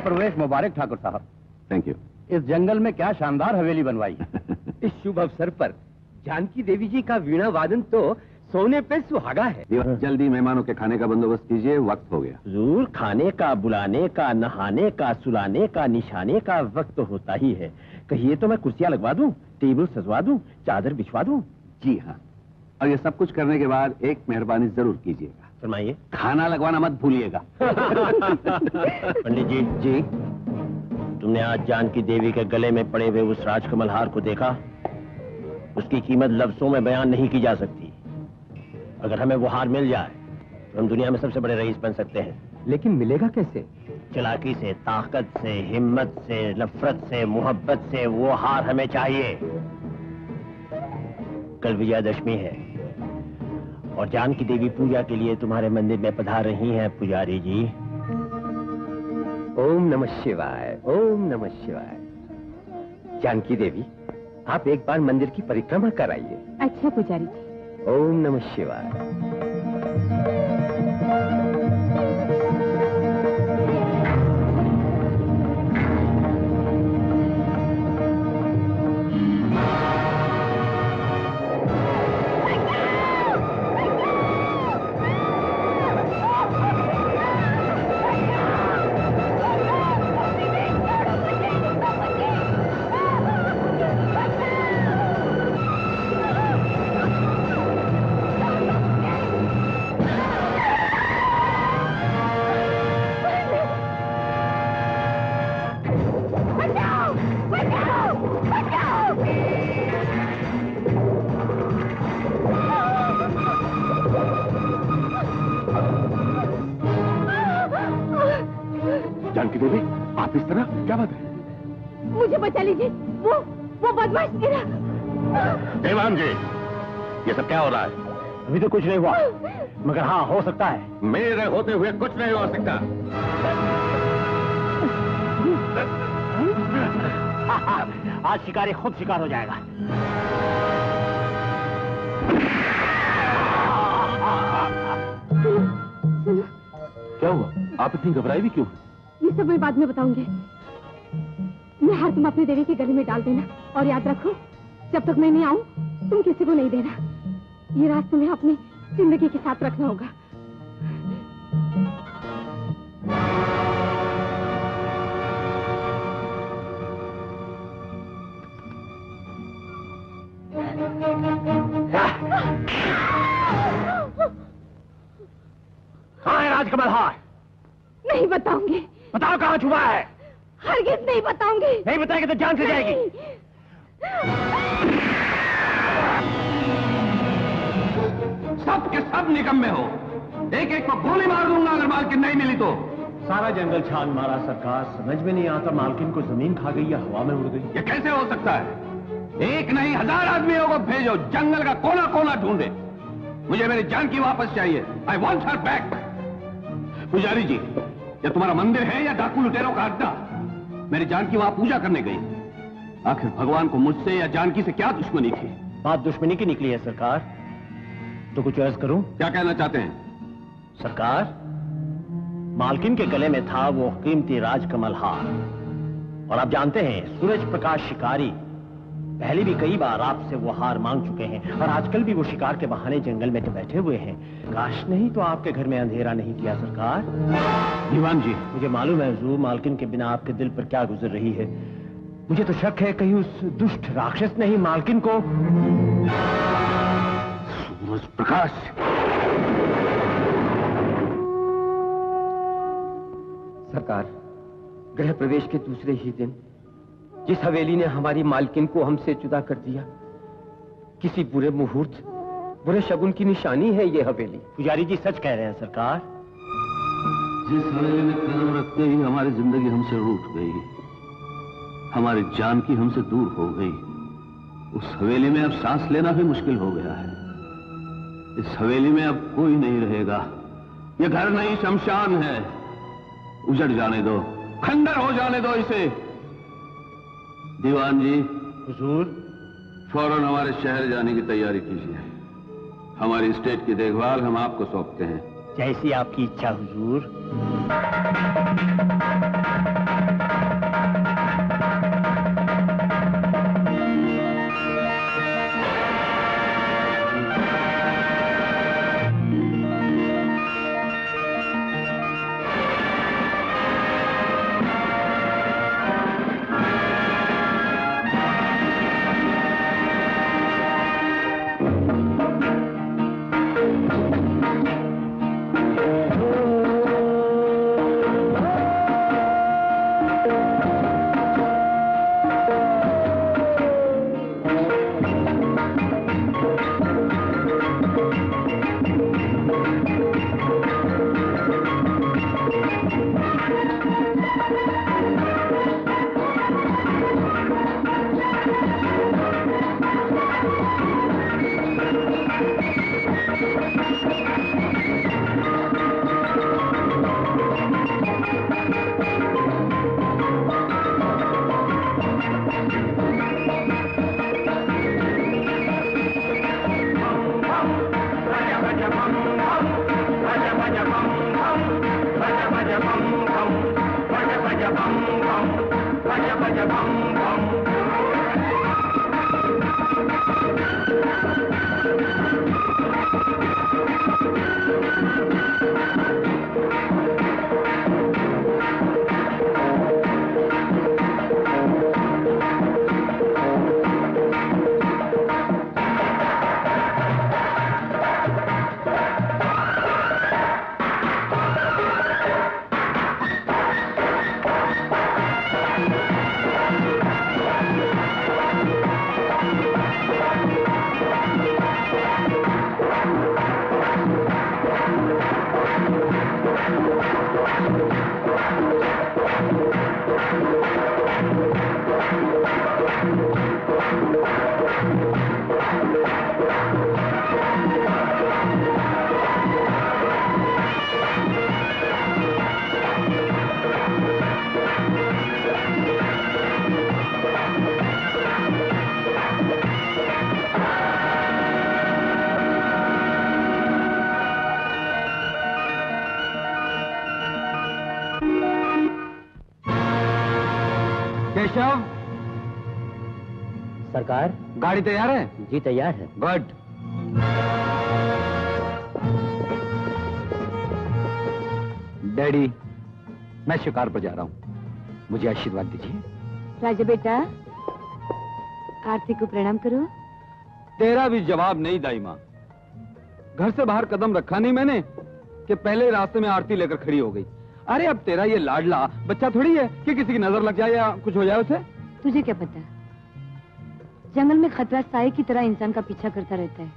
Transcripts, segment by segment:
प्रवेश मुबारक ठाकुर साहब। Thank you. इस जंगल में क्या शानदार हवेली बनवाई। इस शुभ अवसर पर जानकी देवी जी का वीणा वादन तो सोने पे सुहागा है। जल्दी मेहमानों के खाने का बंदोबस्त कीजिए, वक्त हो गया। जरूर, खाने का, बुलाने का, नहाने का, सुलाने का, निशाने का वक्त तो होता ही है। कहिए तो मैं कुर्सियां लगवा दूं, टेबल सजवा दूं, चादर बिछवा दूं? जी हाँ, और ये सब कुछ करने के बाद एक मेहरबानी जरूर कीजिएगा। फरमाइए। खाना लगवाना मत भूलिएगा। पंडित जी। जी। तुमने आज जानकी देवी के गले में पड़े हुए उस राजकमल हार को देखा? उसकी कीमत लफ्जों में बयान नहीं की जा सकती। अगर हमें वो हार मिल जाए तो हम दुनिया में सबसे बड़े रईस बन सकते हैं। लेकिन मिलेगा कैसे? चालाकी से, ताकत से, हिम्मत से, नफरत से, मोहब्बत से वो हार हमें चाहिए। कल विजयादशमी है और जानकी देवी पूजा के लिए तुम्हारे मंदिर में पधार रही हैं पुजारी जी। ओम नमः शिवाय, ओम नमः शिवाय। जानकी देवी, आप एक बार मंदिर की परिक्रमा कराइए। अच्छा पुजारी जी। ओम नमः शिवाय। जानकी देवी, आप इस तरह, क्या बात है? मुझे बचा लीजिए, वो बदमाश मेरा। देवान जी, ये सब क्या हो रहा है? अभी तो कुछ नहीं हुआ, मगर हाँ हो सकता है। मेरे होते हुए कुछ नहीं हो सकता। आज शिकारी खुद शिकार हो जाएगा। सुनो। क्या हुआ? आप इतनी घबराई भी क्यों? ये सब मैं बाद में बताऊंगी। ये हार तुम अपने देवी के गले में डाल देना और याद रखो, जब तक मैं नहीं आऊं तुम किसी को नहीं देना। ये राज तुम्हें अपनी जिंदगी के साथ रखना होगा। कहाँ है राजकमल हार? नहीं बताऊंगी। बताओ कहाँ छुपा है? हरगिज नहीं बताऊंगी। नहीं बताएगी तो जान से जाएगी। सब के सब निकम्मे हो। एक एक को गोली मार दूंगा अगर मालकिन नहीं मिली तो। सारा जंगल छान मारा सरकार, समझ में नहीं आता मालकिन को जमीन खा गई या हवा में उड़ गई। ये कैसे हो सकता है? एक नहीं 1000 आदमियों को भेजो, जंगल का कोना कोना ढूंढे। मुझे मेरी जानकी वापस चाहिए। I want her back. पुजारी जी, ये तुम्हारा मंदिर है या डाकू लुटेरों का अड्डा? मेरी जानकी वहां पूजा करने गई। आखिर भगवान को मुझसे या जानकी से क्या दुश्मनी थी? बात दुश्मनी की निकली है सरकार। तो कुछ अर्ज करूं? क्या कहना चाहते हैं? सरकार, मालकिन के गले में था वो कीमती राजकमल हार, और आप जानते हैं सूरज प्रकाश शिकारी पहले भी कई बार आपसे वो हार मांग चुके हैं, और आजकल भी वो शिकार के बहाने जंगल में तो बैठे हुए हैं। काश नहीं तो आपके घर में अंधेरा नहीं किया सरकार। दीवान जी, मुझे मालूम है हुजूर, मालकिन के बिना आपके दिल पर क्या गुजर रही है। मुझे तो शक है कहीं उस दुष्ट राक्षस ने ही मालकिन को। सूरज प्रकाश, सरकार, गृह प्रवेश के दूसरे ही दिन जिस हवेली ने हमारी मालकिन को हमसे जुदा कर दिया, किसी बुरे मुहूर्त, बुरे शगुन की निशानी है ये हवेली। पुजारी जी सच कह रहे हैं सरकार। जिस हवेली में कदम रखते ही हमारी जिंदगी हमसे रूठ गई, हमारी जानकी हमसे दूर हो गई, उस हवेली में अब सांस लेना भी मुश्किल हो गया है। इस हवेली में अब कोई नहीं रहेगा। ये घर नहीं शमशान है। उजड़ जाने दो, खंडर हो जाने दो इसे। दीवान जी, हुजूर, फौरन हमारे शहर जाने की तैयारी कीजिए। हमारी स्टेट की देखभाल हम आपको सौंपते हैं। जैसी आपकी इच्छा हुजूर। केशव, सरकार, गाड़ी तैयार है? जी तैयार है। गुड। डैडी, मैं शिकार पर जा रहा हूँ, मुझे आशीर्वाद दीजिए। राजा बेटा, आरती को प्रणाम करो। तेरा भी जवाब नहीं दाई माँ। घर से बाहर कदम रखा नहीं मैंने कि पहले रास्ते में आरती लेकर खड़ी हो गई। अरे अब तेरा ये लाडला बच्चा थोड़ी है कि किसी की नजर लग जाए या कुछ हो जाए उसे। तुझे क्या पता, जंगल में खतरा साए की तरह इंसान का पीछा करता रहता है।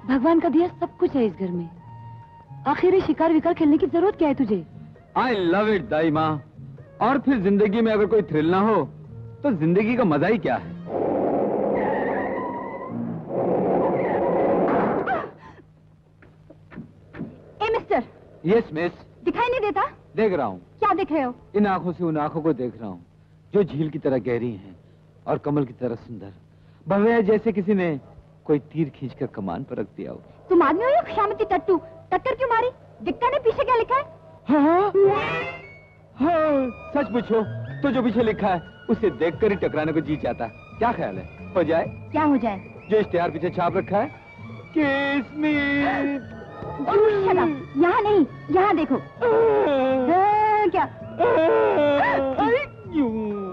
भगवान का दिया सब कुछ है इस घर में, आखिर शिकार विकार खेलने की जरूरत क्या है तुझे? आई लव इट दाई माँ। और फिर जिंदगी में अगर कोई थ्रिल ना हो तो जिंदगी का मजा ही क्या है। ए मिस्टर। Yes miss. दिखाई नहीं देता? देख रहा हूँ। क्या देख रहे हो? इन आंखों से उन आंखों को देख रहा हूँ जो झील की तरह गहरी हैं और कमल की तरह सुंदर। भव्य जैसे किसी ने कोई तीर खींचकर कमान पर रख दिया हो। तुम आदमी हो या खुशामती टट्टू? टक्कर क्यों मारी? दिखता नहीं पीछे क्या लिखा है? हाँ, हाँ, सच पूछो तो जो पीछे लिखा है उसे देखकर ही टकराने को जी चाहता। क्या ख्याल है, हो जाए? क्या हो जाए? जो इश्तेहार पीछे छाप रखा है, किस में? यहाँ नहीं, यहाँ देखो। क्या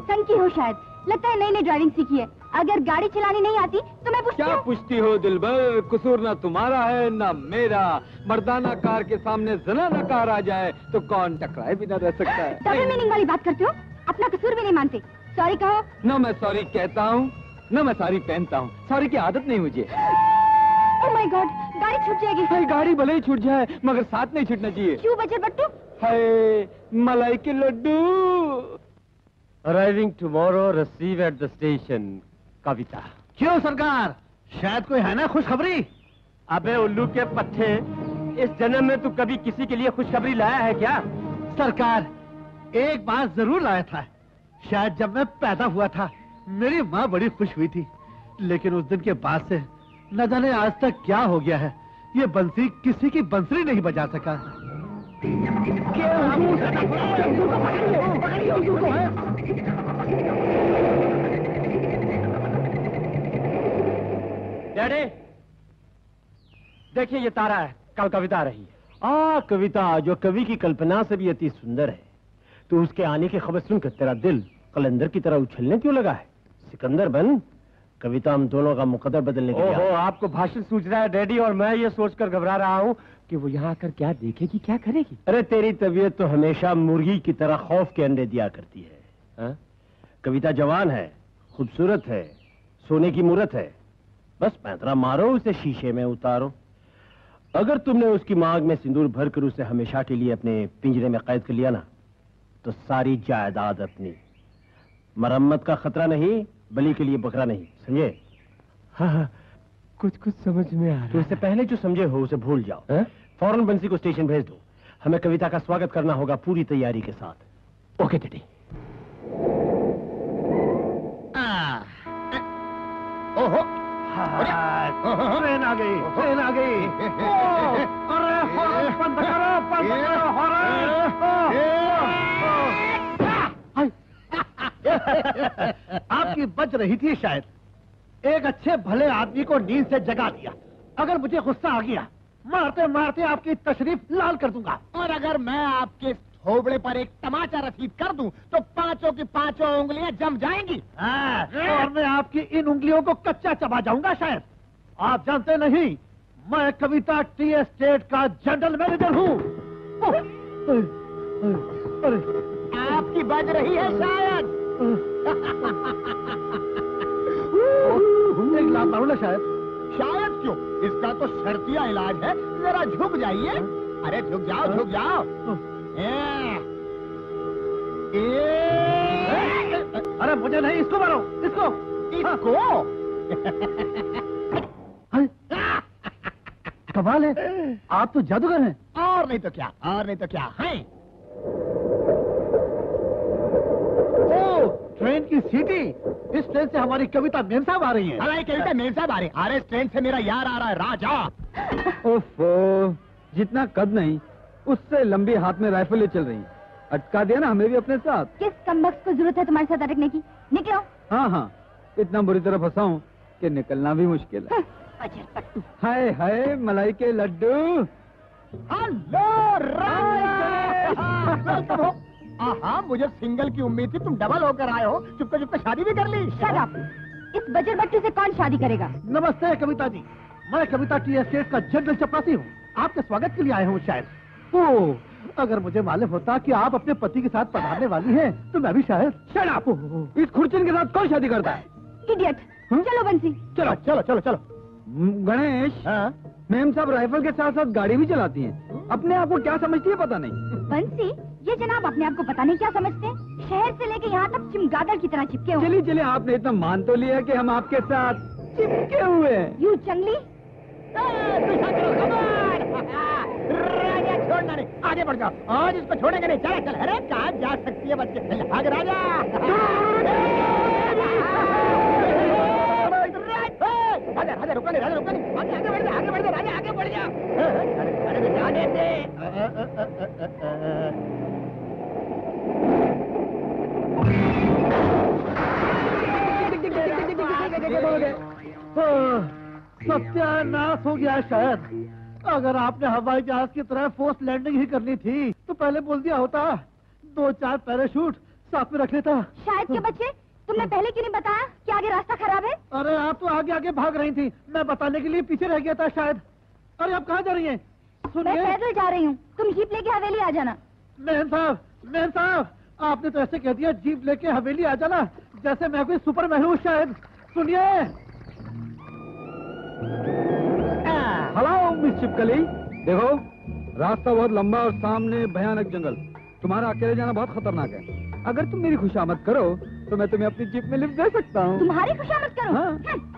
टंकी हो शायद, लगता है नई नई ड्राइविंग सीखी है। अगर गाड़ी चलानी नहीं आती तो मैं पूछती क्या पूछती हो दिलबर? कसूर ना तुम्हारा है ना मेरा। मर्दाना कार के सामने जनाना कार आ जाए तो कौन टकराए बिना रह सकता है। डबल मीनिंग वाली बात करते हो, अपना कसूर भी नहीं मानते। सॉरी कहो। न मैं सॉरी कहता हूँ न मैं साड़ी पहनता हूँ। सॉरी की आदत नहीं मुझे। ओह माय गॉड, गाड़ी छूट जाएगी। हाय, गाड़ी भले ही छूट जाए मगर साथ नहीं छूटना चाहिए। क्यों बजर बट्टू? हाय मलाई के लड्डू। Arriving tomorrow, receive at the station. Kavita. क्यों सरकार, शायद कोई है ना खुशखबरी? अबे उल्लू के पट्टे, इस जन्म में तू कभी किसी के लिए खुशखबरी लाया है क्या? सरकार, एक बात जरूर लाया था। शायद जब मैं पैदा हुआ था मेरी माँ बड़ी खुश हुई थी, लेकिन उस दिन के बाद से न जाने आज तक क्या हो गया है। ये बंसी किसी की बंसरी नहीं बजा सका। डैडी, देखिए ये तारा है, कल कविता आ रही है। कविता जो कवि की कल्पना से भी अति सुंदर है। तो उसके आने की खबर सुनकर तेरा दिल कलंदर की तरह उछलने क्यों लगा है? सिकंदर बन, कविता हम दोनों का मुकद्दर बदलने के लिए ओहो, आपको भाषण सूझ रहा है डैडी, और मैं ये सोचकर घबरा रहा हूँ कि वो यहाँ आकर क्या देखेगी, क्या करेगी। अरे तेरी तबीयत तो हमेशा मुर्गी की तरह खौफ के अंडे दिया करती है। हा? कविता जवान है, खूबसूरत है, सोने की मूरत है। बस पैंतरा मारो, उसे शीशे में उतारो। अगर तुमने उसकी मांग में सिंदूर भरकर उसे हमेशा के लिए अपने पिंजरे में कैद कर लिया ना, तो सारी जायदाद अपनी। मरम्मत का खतरा नहीं, बलि के लिए बकरा नहीं, समझे? हाँ, कुछ कुछ समझ में आ रहा है। तो इससे पहले जो समझे हो उसे भूल जाओ। फौरन बंसी को स्टेशन भेज दो। हमें कविता का स्वागत करना होगा पूरी तैयारी के साथ। Okay daddy. ओहो, ट्रेन आ गई, ट्रेन आ गई। अरे हॉर्न बंद करो, बंद करो हॉर्न। आपकी बज रही थी शायद। एक अच्छे भले आदमी को नींद से जगा दिया। अगर मुझे गुस्सा आ गया, मारते मारते आपकी तशरीफ लाल कर दूंगा। और अगर मैं आपके थोबड़े पर एक तमाचा रसीद कर दूं, तो पांचों की पांचों उंगलियां जम जाएंगी। और मैं आपकी इन उंगलियों को कच्चा चबा जाऊंगा शायद। आप जानते नहीं, मैं कविता टी एस्टेट का जनरल मैनेजर हूँ। आपकी बज रही है शायद। एक लात मारूंगा शायद। शायद क्यों, इसका तो शर्तिया इलाज है। जरा झुक जाइए। अरे झुक जाओ, झुक जाओ। अरे मुझे नहीं, इसको मारो, इसको, इसको। कमाल है, आप तो जादूगर हैं। और नहीं तो क्या, और नहीं तो क्या है। ओ, ट्रेन की सीटी। इस ट्रेन से हमारी कविता मेम साहब आ रही है। हमारी कविता मेम साहब आ रही है। अरे इस ट्रेन से मेरा यार आ रहा है, राजा। ओफो, जितना कद नहीं उससे लंबी हाथ में राइफलें चल रही। अटका दिया ना हमें भी अपने साथ। किस कमबख्त को जरूरत है तुम्हारे साथ अटकने की? निकलो। हाँ हाँ, इतना बुरी तरह फंसा हूँ कि निकलना भी मुश्किल है। हाय हाय मलाई के लड्डू। हेलो राजा। हाँ, मुझे सिंगल की उम्मीद थी, तुम डबल होकर आए हो। चुपके चुपके शादी भी कर ली। Shut up. इस बजर बट्टू से कौन शादी करेगा? नमस्ते कविता जी, मैं कविता टी एस्टेट का जनरल चपरासी हूँ। आपके स्वागत के लिए आए हूँ शायद। ओह, अगर मुझे मालूम होता कि आप अपने पति के साथ पधारने वाली हैं, तो मैं भी शायद। Shut up. इस खुर्चन के साथ कौन शादी करता है? इडियट। चलो बंसी। चलो चलो चलो चलो। गणेश, मैम साहब राइफल के साथ साथ गाड़ी भी चलाती हैं। अपने आप को क्या समझती है पता नहीं। बंसी, ये जनाब अपने आप को पता नहीं क्या समझते हैं। शहर से लेके यहाँ तक चिमगादड़ की तरह चिपके हुए। चलिए चलिए, आपने इतना मान तो लिया कि हम आपके साथ चिपके हुए हैं। यू चंगली। राजा छोड़ना नहीं, आगे बढ़ जाओ। आज इसको छोड़ेंगे नहीं। चला चल। अरे कहाँ जा सकती है बच्चे। आगे राजा। राजा रुको नहीं, राजा रुको नहीं। आगे बढ़ जा, आगे बढ़ जा राजा, आगे बढ़ जा। अरे जाने दे। सत्यानाश हो गया शायद। अगर आपने हवाई जहाज की तरह फोर्स लैंडिंग ही करनी थी, तो पहले बोल दिया होता। 2-4 पैराशूट साथ में रख लेता। शायद के बच्चे, तुमने पहले क्यों नहीं बताया कि आगे रास्ता खराब है? अरे आप तो आगे आगे भाग रही थी, मैं बताने के लिए पीछे रह गया था शायद। अरे आप कहाँ जा रही हैं? मैं सुनिए पैदल जा रही हूँ, तुम जीप लेके हवेली आ जाना। मेहन साहब, आपने तो ऐसे कह दिया जीप लेके हवेली आ जाना, जैसे मैं कोई सुपरमैन हूँ शायद। सुनिए। हेलो मिस चिपकली, देखो रास्ता बहुत लंबा और सामने भयानक जंगल। तुम्हारा अकेले जाना बहुत खतरनाक है। अगर तुम मेरी खुशामद करो तो मैं तुम्हें अपनी जीप में लिफ्ट दे सकता हूँ। तुम्हारी खुशामद करूं? हाँ।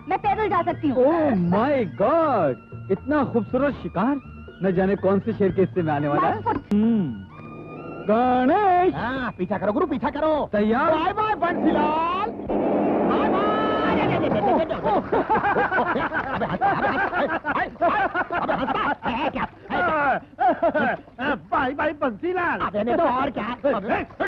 मैं पैदल जा सकती हूँ। ओह माय गॉड, इतना खूबसूरत शिकार न जाने कौन से शेर के हिस्से में आने वाला है। गणेश, हाँ, पीछा करो गुरु, पीछा करो। तैयार? Bye bye Bansilal. Bye bye. Bye bye चल अबे नहीं तो और क्या।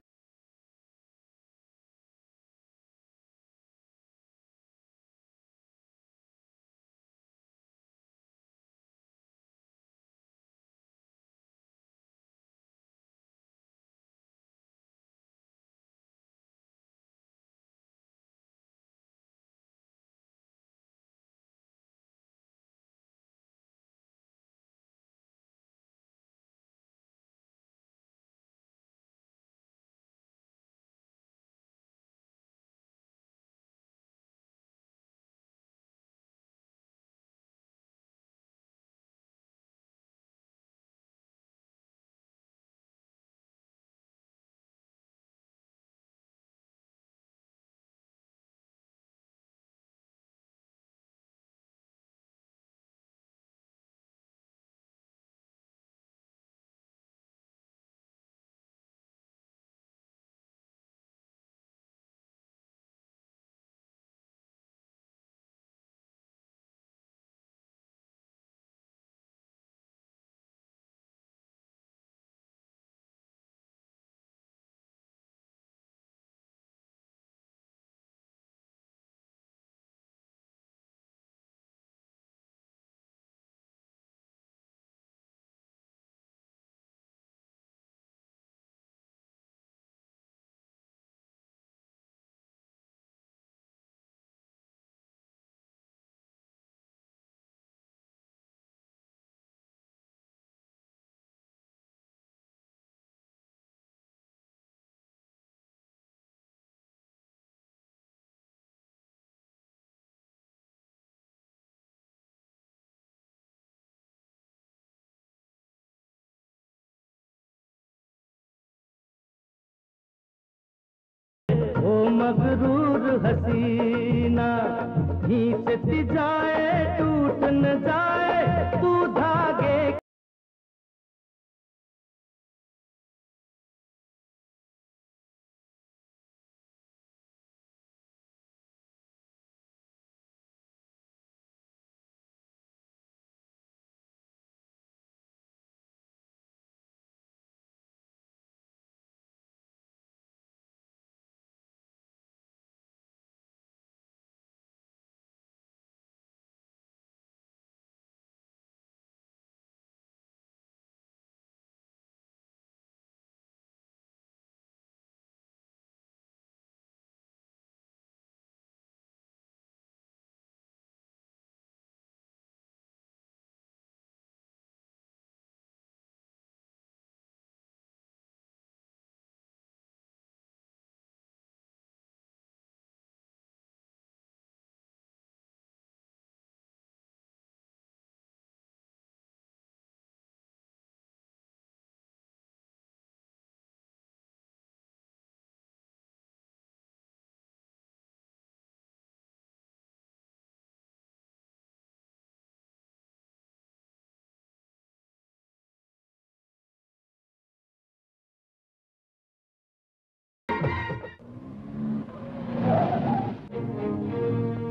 मगरूर हसीना घींचत जाए टूट न जाए तू धागे।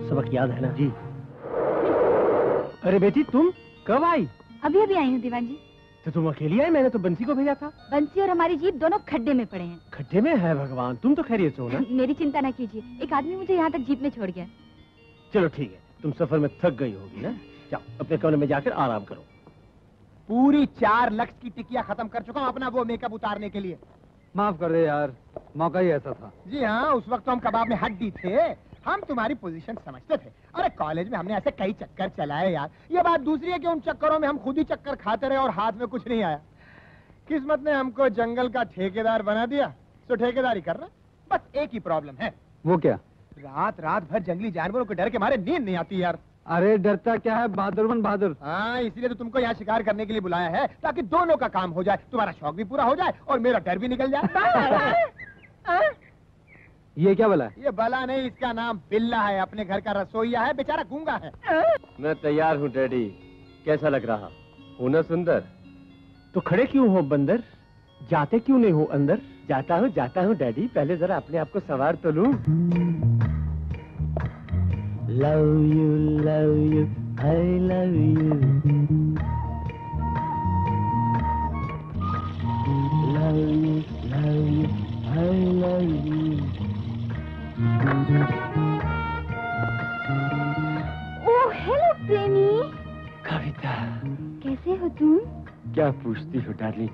सबक याद है ना? जी। अरे बेटी तुम कब आई? अभी अभी आई हूँ दीवान जी। तो तुम अकेली आई? मैंने तो बंसी को भेजा था। बंसी और हमारी जीप दोनों खड्डे में पड़े हैं। खड्डे में है? भगवान, तुम तो खैरियत से हो ना? मेरी चिंता ना कीजिए, एक आदमी मुझे यहाँ तक जीप में छोड़ गया। चलो ठीक है, तुम सफर में थक गई होगी ना? जाओ अपने कमरे में जाकर आराम करो। पूरी 4 लक्स की टिकिया खत्म कर चुका हूँ अपना वो मेकअप उतारने के लिए। माफ कर दे यार, मौका ही ऐसा था। जी हाँ, उस वक्त तो हम कबाब में हड्डी थे। हम तुम्हारी पोजीशन समझते थे। अरे कॉलेज में हमने ऐसे कई चक्कर चलाए यार। ये बात दूसरी है कि उन चक्करों में हम खुद ही चक्कर खाते रहे और हाथ में कुछ नहीं आया। किस्मत ने हमको जंगल का ठेकेदार बना दिया, तो ठेकेदारी कर रहा। बस एक ही प्रॉब्लम है। वो क्या? रात रात भर जंगली जानवरों के डर के मारे नींद नहीं आती यार। अरे डरता क्या है, बहादुर बन बहादुर। हाँ, इसलिए तो तुमको यहाँ शिकार करने के लिए बुलाया है, ताकि दोनों का काम हो जाए, तुम्हारा शौक भी पूरा हो जाए और मेरा डर भी निकल जाए। ये क्या बला है? ये बला नहीं, इसका नाम बिल्ला है। अपने घर का रसोईया है, बेचारा गूंगा है। मैं तैयार हूँ डैडी, कैसा लग रहा हूँ ना सुंदर? तो खड़े क्यों हो बंदर? जाते क्यों नहीं हो अंदर? जाता हूँ डैडी, पहले जरा अपने आप को सवार तो लूं। Love you I love you, love oh hello प्रेमी। कविता, कैसे हो तुम? क्या पूछती हो डार्लिंग,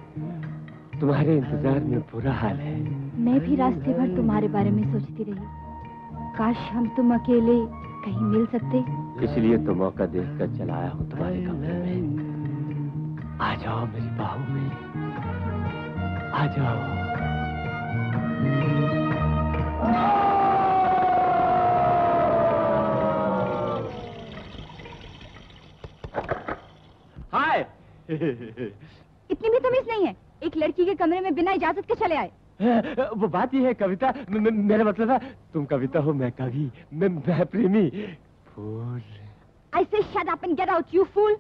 तुम्हारे इंतजार में बुरा हाल है। मैं भी रास्ते भर तुम्हारे बारे में सोचती रही, काश हम तुम अकेले कहीं मिल सकते। इसलिए तो मौका देखकर चला आया हूँ तुम्हारे कमरे में। आ जाओ मेरी बाहों में, आ जाओ। हाय। इतनी भी तमीज नहीं है, एक लड़की के कमरे में बिना इजाजत के चले आए। वो बात ये है कविता, मेरा मतलब है तुम कविता हो, मैं कवि, मैं प्रेमी। फूल। I say shut up and get out, you fool.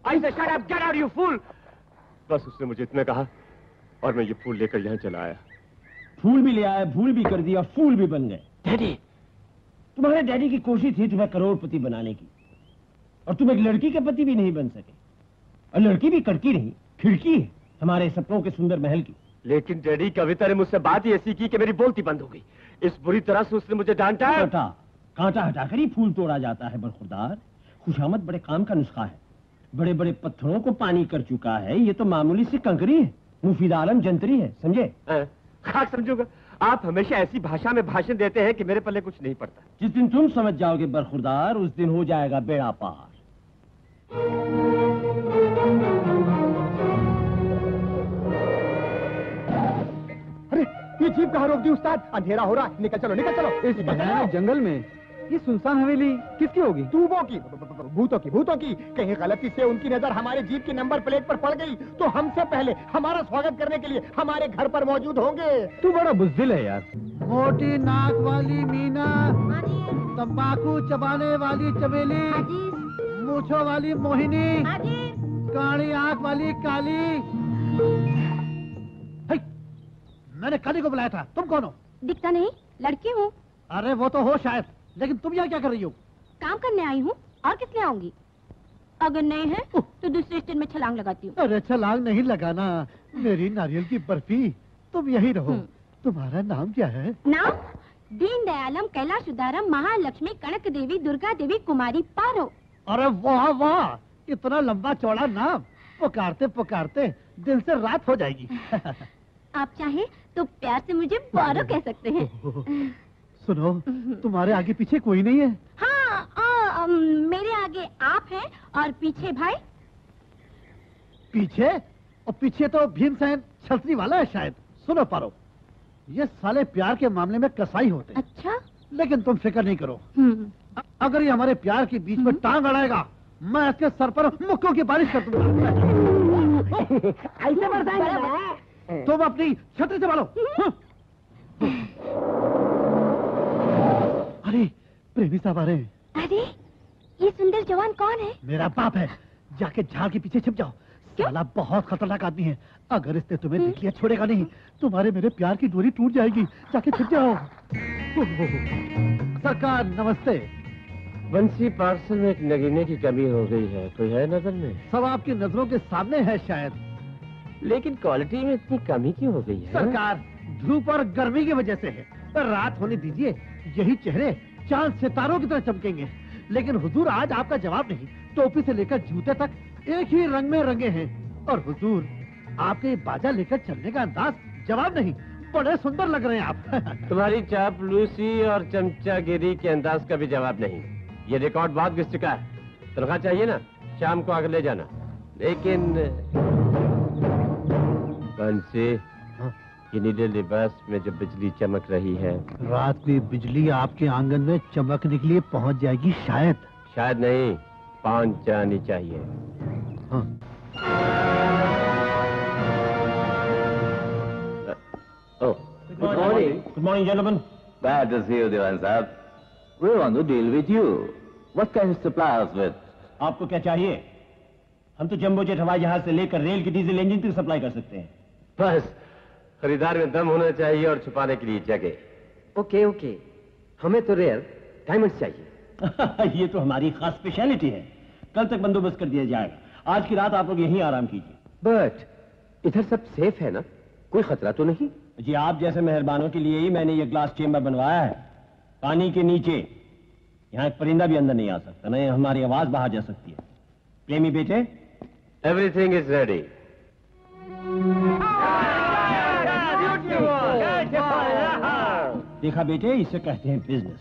I say shut up, get out, you fool. बस उसने मुझे इतना कहा और मैं ये फूल लेकर यहाँ चला आया। फूल भी ले आए, भूल भी कर दिया और फूल भी बन गए। डैडी, तुम्हारे डैडी की कोशिश थी तुम्हें करोड़पति बनाने की, और तुम एक लड़की के पति भी नहीं बन सके। और लड़की भी कड़की नहीं, खिड़की है हमारे सपनों के सुंदर महल की। लेकिन डैडी, कविता ने मुझसे बात ही ऐसी की कि मेरी बोलती बंद हो गई। इस बुरी तरह से उसने मुझे डांटा। कांटा हटाकर ही फूल तोड़ा जाता है बरखुरदार। खुशामद बड़े काम का नुस्खा है, बड़े बड़े पत्थरों को पानी कर चुका है। ये तो मामूली सी कंकरी है, मुफीद आलम जंतरी है, समझे? खाक समझूंगा। आप हमेशा ऐसी भाषा में भाषण देते हैं कि मेरे पल्ले कुछ नहीं पड़ता। जिस दिन तुम समझ जाओगे बरखुरदार, उस दिन हो जाएगा बेड़ा पार। अरे ये जीप कहाँ रोक दी उस्ताद? अंधेरा हो रहा है, निकल चलो निकल चलो। इस भयानक जंगल में ये सुनसान हवेली किसकी होगी? दूबों की, भूतों की। कहीं गलती से उनकी नजर हमारे जीप की नंबर प्लेट पर पड़ गई तो हमसे पहले हमारा स्वागत करने के लिए हमारे घर पर मौजूद होंगे। तू बड़ा बुज़दिल है यार। मोटी नाक वाली मीना, तंबाकू चबाने वाली चमेली, मूछों वाली मोहिनी, काली आंख वाली काली। मैंने काली को बुलाया था, तुम कौन हो? दिखता नहीं, लड़की हूँ। अरे वो तो हो शायद, लेकिन तुम यहाँ क्या कर रही हो? काम करने आई हूँ, और किसने आऊंगी? अगर नहीं है तो दूसरे स्टेशन में छलांग लगाती हूँ। अरे छलांग नहीं लगाना, मेरी नारियल की बर्फी। तुम यही रहो। तुम्हारा नाम क्या है? नाम दीन दयालम कैलाश उदारम महालक्ष्मी कनक देवी दुर्गा देवी कुमारी पारो। अरे वाह वाह, इतना लंबा चौड़ा नाम, पुकारते पुकारते दिल से रात हो जाएगी। आप चाहे तो प्यार से मुझे पारो कह सकते हैं। सुनो, तुम्हारे आगे पीछे कोई नहीं है? हाँ, मेरे आगे आप हैं और पीछे भाई। पीछे? और पीछे तो भीमसेन छतरी वाला है शायद। सुनो पारो, ये साले प्यार के मामले में कसाई होते हैं। अच्छा? लेकिन तुम फिक्र नहीं करो, अगर ये हमारे प्यार के बीच में टांग अड़ाएगा, मैं इसके सर पर मुक्कों की बारिश कर दूंगा। ऐसे बरसाएंगे। तुम अपनी छतरी संभालो। अरे प्रेमी साहब आ रहे हैं। अरे ये सुंदर जवान कौन है? मेरा बाप है, जाके झाड़ के पीछे छिप जाओ। साला बहुत खतरनाक आदमी है, अगर इसने तुम्हें देख लिया छोड़ेगा नहीं। तुम्हारे मेरे प्यार की डोरी टूट जाएगी, जाके छिप जाओ। सरकार नमस्ते। बंसी पार्सल में एक नगीने की कमी हो गई है, कोई है नजर में? सब आपकी नजरों के सामने है शायद, लेकिन क्वालिटी में इतनी कमी क्यों हो गई है? सरकार धूप और गर्मी की वजह से है। रात होने दीजिए, यही चेहरे चांद सितारों की तरह चमकेंगे। लेकिन हुजूर आज आपका जवाब नहीं, टोपी से लेकर जूते तक एक ही रंग में रंगे हैं। और हुजूर आपके बाजा लेकर चलने का अंदाज जवाब नहीं, बड़े सुंदर लग रहे हैं आप। तुम्हारी चापलूसी और चमचागिरी के अंदाज का भी जवाब नहीं। ये रिकॉर्ड बहुत घिस चुका है। तनख्वाह चाहिए ना, शाम को आगे ले जाना। लेकिन बंसी, ये नीले लिबास में जो बिजली चमक रही है, रात में बिजली आपके आंगन में चमकने के लिए पहुंच जाएगी शायद। शायद नहीं, पहुंच जानी चाहिए। हाँ। Oh, good morning. Good morning, gentlemen. Glad to see you, Diwan Sahab. We want to deal with you. What can you supply us with? आपको क्या चाहिए? हम तो जंबो जेट हवाई जहाज से लेकर रेल की डीजल इंजन तक सप्लाई कर सकते हैं। बस खरीदार में दम होना चाहिए और छुपाने के लिए जगह। ओके ओके, हमें तो रेयर डायमंड चाहिए। ये तो हमारी खास स्पेशलिटी है। कल तक बंदोबस्त कर दिया जाएगा। आज की रात आप लोग यहीं आराम कीजिए। बट इधर सब सेफ है ना, कोई खतरा तो नहीं? जी आप जैसे मेहरबानों के लिए ही मैंने ये ग्लास चेम्बर बनवाया है। पानी के नीचे यहाँ एक परिंदा भी अंदर नहीं आ सकता, नहीं हमारी आवाज बाहर जा सकती है। प्रेमी बेटे, एवरीथिंग इज रेडी। देखा बेटे, इसे कहते हैं बिजनेस।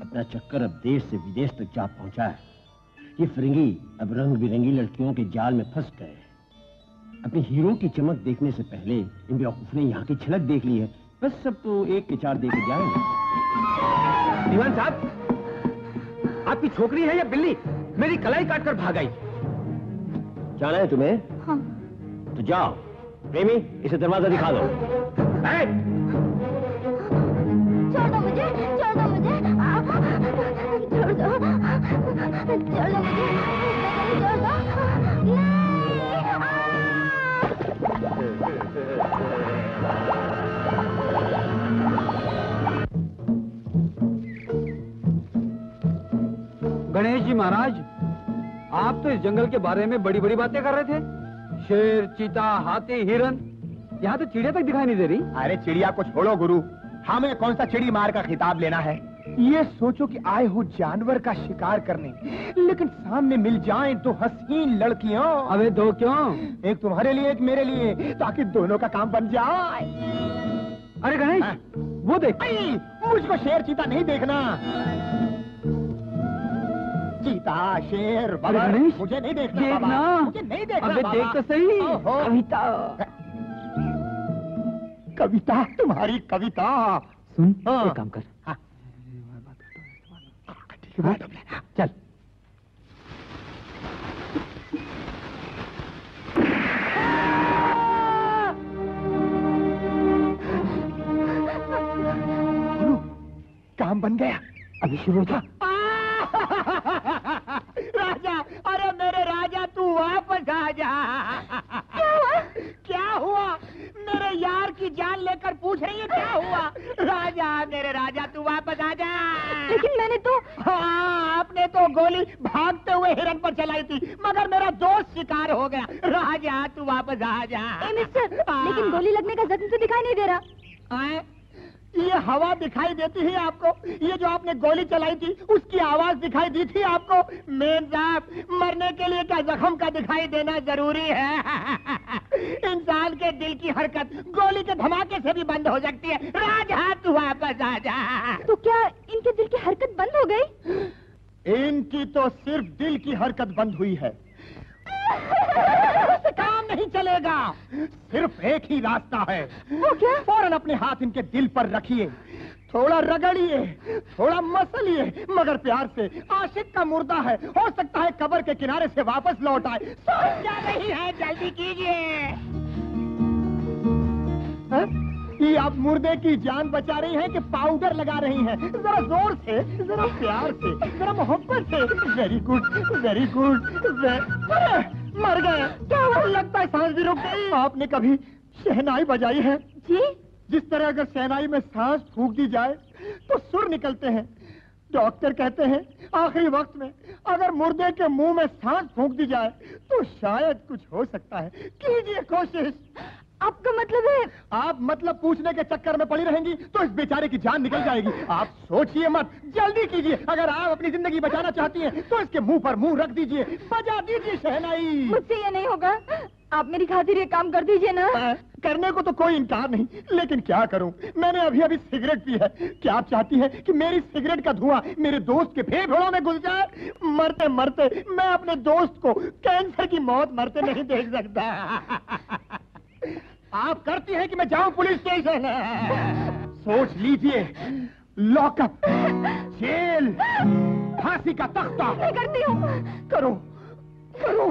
अपना चक्कर अब देश से विदेश तक जा पहुंचा है। ये फिरंगी अब रंग बिरंगी लड़कियों के जाल में फंस गए। अपने हीरो की चमक देखने से पहले इन बेवकूफ ने यहाँ की झलक देख ली है। बस सब तो एक के चार देके जाएंगे। दीवान साहब, आपकी छोकरी है या बिल्ली मेरी कलाई काट कर भाग आई? जाना है तुम्हें? हाँ। तो जाओ। प्रेमी, इसे दरवाजा दिखा दो। छोड़ दो मुझे, छोड़ दो मुझे, छोड़ दो, छोड़ दो मुझे, छोड़ दो। गणेश जी महाराज, आप तो इस जंगल के बारे में बड़ी बड़ी बातें कर रहे थे। शेर, चीता, हाथी, हिरन, यहाँ तो चिड़िया तक दिखाई नहीं दे रही। अरे चिड़िया को छोड़ो गुरु, हमें कौन सा चिड़ी मार का खिताब लेना है। ये सोचो कि आए हो जानवर का शिकार करने, लेकिन सामने मिल जाएं तो हसीन लड़कियां। अबे दो क्यों? एक तुम्हारे लिए, एक मेरे लिए, ताकि दोनों का काम बन जाए। अरे गणेश, वो देख। मुझको शेर चीता नहीं देखना। चीता, शेर, बबर, मुझे नहीं देखना। देखना, मुझे नहीं देखना। अबे देख तो सही। कविता, कविता, तुम्हारी कविता। सुन, एक काम कर। हाँ। चल। काम बन गया। अभी शुरू था। राजा, अरे मेरे राजा तू वापस आ जा। क्या हुआ? क्या हुआ? मेरे यार की जान लेकर पूछ रही है क्या हुआ? राजा, मेरे राजा तू वापस आ जा। लेकिन मैंने तो। हाँ, आपने तो गोली भागते हुए हिरन पर चलाई थी, मगर मेरा दोस्त शिकार हो गया। राजा तू वापस आ जा। मिस्टर, लेकिन गोली लगने का जख्म तो दिखाई नहीं दे रहा। ये हवा दिखाई देती है आपको? ये जो आपने गोली चलाई थी उसकी आवाज दिखाई दी थी आपको? मेन साहब, मरने के लिए क्या जख्म का दिखाई देना जरूरी है? इंसान के दिल की हरकत गोली के धमाके से भी बंद हो सकती है। राजा तू वापस आ जा। तो क्या इनके दिल की हरकत बंद हो गई? इनकी तो सिर्फ दिल की हरकत बंद हुई है, काम नहीं चलेगा। सिर्फ एक ही रास्ता है। वो क्या? फौरन अपने हाथ इनके दिल पर रखिए, थोड़ा रगड़िए, थोड़ा मसलिए, मगर प्यार से। आशिक का मुर्दा है, हो सकता है कब्र के किनारे से वापस लौट आए। सोच क्या नहीं है, जल्दी कीजिए। ये आप मुर्दे की जान बचा रही हैं कि पाउडर लगा रही हैं? जरा जोर से, जरा प्यार से, जरा मोहब्बत से। Very good, very good. मर गए। क्या हुआ? लगता है सांस भी रुक गई। आपने कभी शहनाई बजाई है? जी। जिस तरह अगर शहनाई में सांस फूंक दी जाए तो सुर निकलते हैं। डॉक्टर कहते हैं आखिरी वक्त में अगर मुर्दे के मुंह में सांस फूंक दी जाए तो शायद कुछ हो सकता है। कीजिए कोशिश। आपका मतलब है? आप मतलब पूछने के चक्कर में पड़ी रहेंगी तो इस बेचारे की जान निकल जाएगी। आप सोचिए मत, जल्दी कीजिए। अगर आप अपनी जिंदगी बचाना चाहती हैं तो इसके मुंह पर मुंह रख दीजिए, बजा दीजिए शहनाई। मुझसे ये नहीं होगा। आप मेरी खातिर ये काम कर दीजिए ना। करने को तो कोई इनकार नहीं, लेकिन क्या करूं? मैंने अभी अभी सिगरेट पी है। क्या आप चाहती हैं कि मेरी सिगरेट का धुआं मेरे दोस्त के फेफड़ों में घुस जाए? मरते मरते मैं अपने दोस्त को कैंसर की मौत मरते नहीं देख सकता। आप करती हैं कि मैं जाऊं पुलिस स्टेशन? सोच लीजिए, लॉकअप, जेल, फांसी का तख्ता। मैं करती हूँ। करो, करो।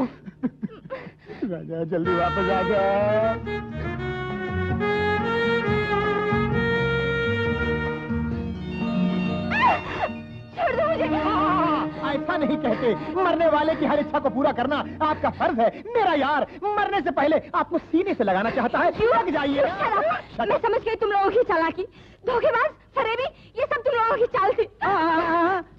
राजा जल्दी वापस आ जा। छोड़ दो मुझे। ऐसा नहीं कहते। मरने वाले की हर इच्छा को पूरा करना आपका फर्ज है। मेरा यार मरने से पहले आपको सीने से लगाना चाहता है। लग जाइए। मैं समझ गई तुम लोगों की चालाकी। धोखेबाज, फरेबी, ये सब तुम लोगों की चाल थी।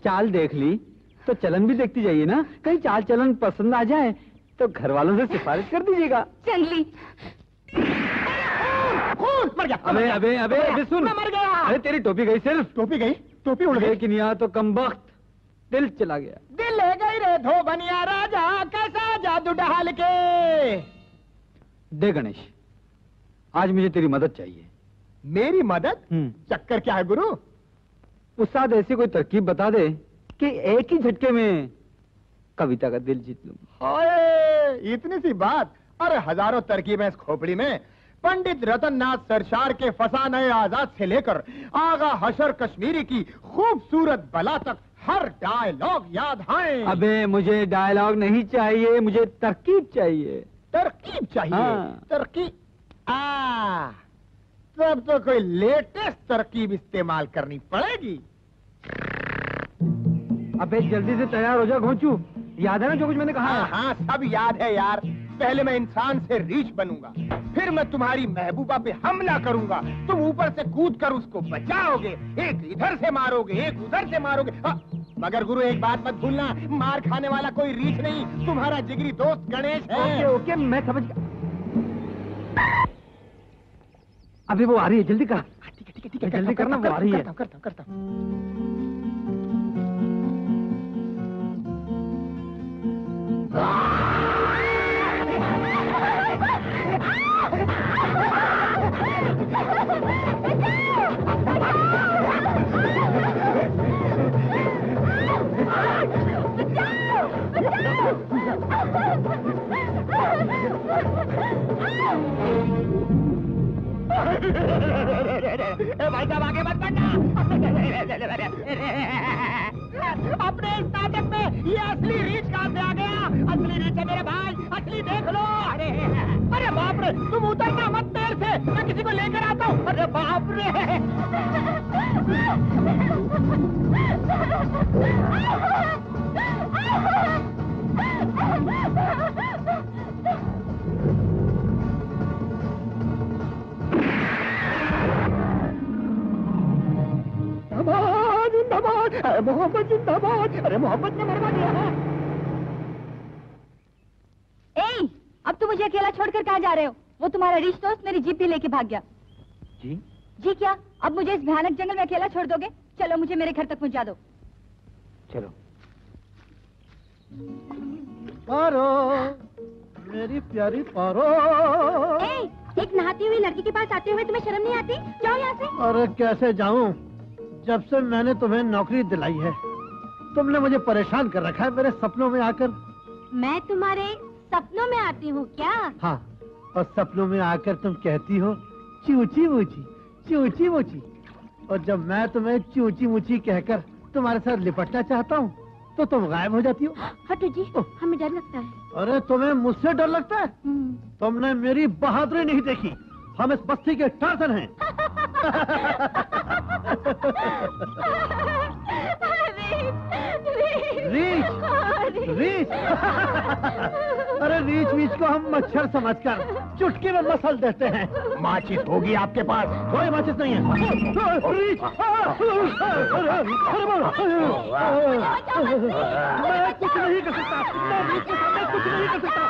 चाल देख ली तो चलन भी देखती जाइए ना, कहीं चाल चलन पसंद आ जाए तो घर वालों से सिफारिश कर दीजिएगा। चंगली। मर गया। अबे अबे अबे अबे सुन, मैं मर गया। अरे तेरी टोपी गई सिर्फ। टोपी गई, टोपी उड़ गई। लेकिन यहाँ तो कम वक्त दिल चला गया। दिल ले गई रे धो बनिया राजा, कैसा जादू डाल के। दे गणेश, आज मुझे तेरी मदद चाहिए। मेरी मदद? चक्कर क्या है गुरु? उस्ताद ऐसी कोई तरकीब बता दे कि एक ही झटके में कविता का दिल जीत लूं। हाय, इतनी सी बात? अरे हजारों तरकीबें इस खोपड़ी में। पंडित रतननाथ सरशार के फसाने आजाद से लेकर आगा हशर कश्मीरी की खूबसूरत बला तक हर डायलॉग याद है। अबे मुझे डायलॉग नहीं चाहिए, मुझे तरकीब चाहिए। तरकीब चाहिए? हाँ। तरकीब? तब तो कोई लेटेस्ट तरकीब इस्तेमाल करनी पड़ेगी। अबे जल्दी से तैयार हो जा घोंचू, याद है ना जो कुछ मैंने कहा? हाँ हाँ, सब याद है यार। पहले मैं इंसान से रीछ बनूंगा, फिर मैं तुम्हारी महबूबा पे हमला करूंगा, तुम ऊपर से कूद कर उसको बचाओगे, एक इधर से मारोगे, एक उधर से मारोगे। मगर गुरु एक बात मत भूलना, मार खाने वाला कोई रीछ नहीं, तुम्हारा जिगरी दोस्त गणेश है। ओके ओके, मैं समझ गया। अभी वो आ रही है, जल्दी कर। ठीक है, जल्दी करना, वो आ रही है। करता हूँ। भाई साहब आगे मत बढ़ना। अपने इस नाटक में ये असली रीछ कहाँ से आ गया? असली रीछ है मेरे भाई, असली देख लो। अरे बाप रे, तुम उतरना मत पैर से, मैं किसी को लेकर आता हूँ। अरे बाप रे। जिंदाबाद, अरे मोहम्मद जिंदाबाद। अरे मोहम्मद ने मरवा दिया। ए, अब तुम मुझे अकेला छोड़कर कहाँ जा रहे हो? वो तुम्हारा रीछ दोस्त मेरी जीप भी लेके भाग गया। जी? जी क्या? अब मुझे इस भयानक जंगल में अकेला छोड़ दोगे? चलो मुझे मेरे घर तक पहुंचा दो। चलो। पारो, मेरी प्यारी पारो। ए, एक नहाती हुई लड़की के पास आते हुए तुम्हें शर्म नहीं आती? जाओ यहाँ से। अरे कैसे जाऊं? जब से मैंने तुम्हें नौकरी दिलाई है, तुमने मुझे परेशान कर रखा है मेरे सपनों में आकर। मैं तुम्हारे सपनों में आती हूँ क्या? हाँ, और सपनों में आकर तुम कहती हो चूची मुची, चूची मुची। और जब मैं तुम्हें चूची मुची कहकर तुम्हारे साथ लिपटना चाहता हूँ तो तुम गायब हो जाती हो। हटो जी, हमें डर लगता है। अरे तुम्हें मुझसे डर लगता है? तुमने मेरी बहादुरी नहीं देखी, हम इस बस्ती के टार्जन हैं। रीछ, रीछ। अरे रीछ वीच को हम मच्छर समझकर चुटकी में मसल देते हैं। माचिस होगी आपके पास? कोई माचिस नहीं है। रीछ, मैं कुछ नहीं कर सकता, मैं रीछ के सामने कुछ नहीं कर सकता।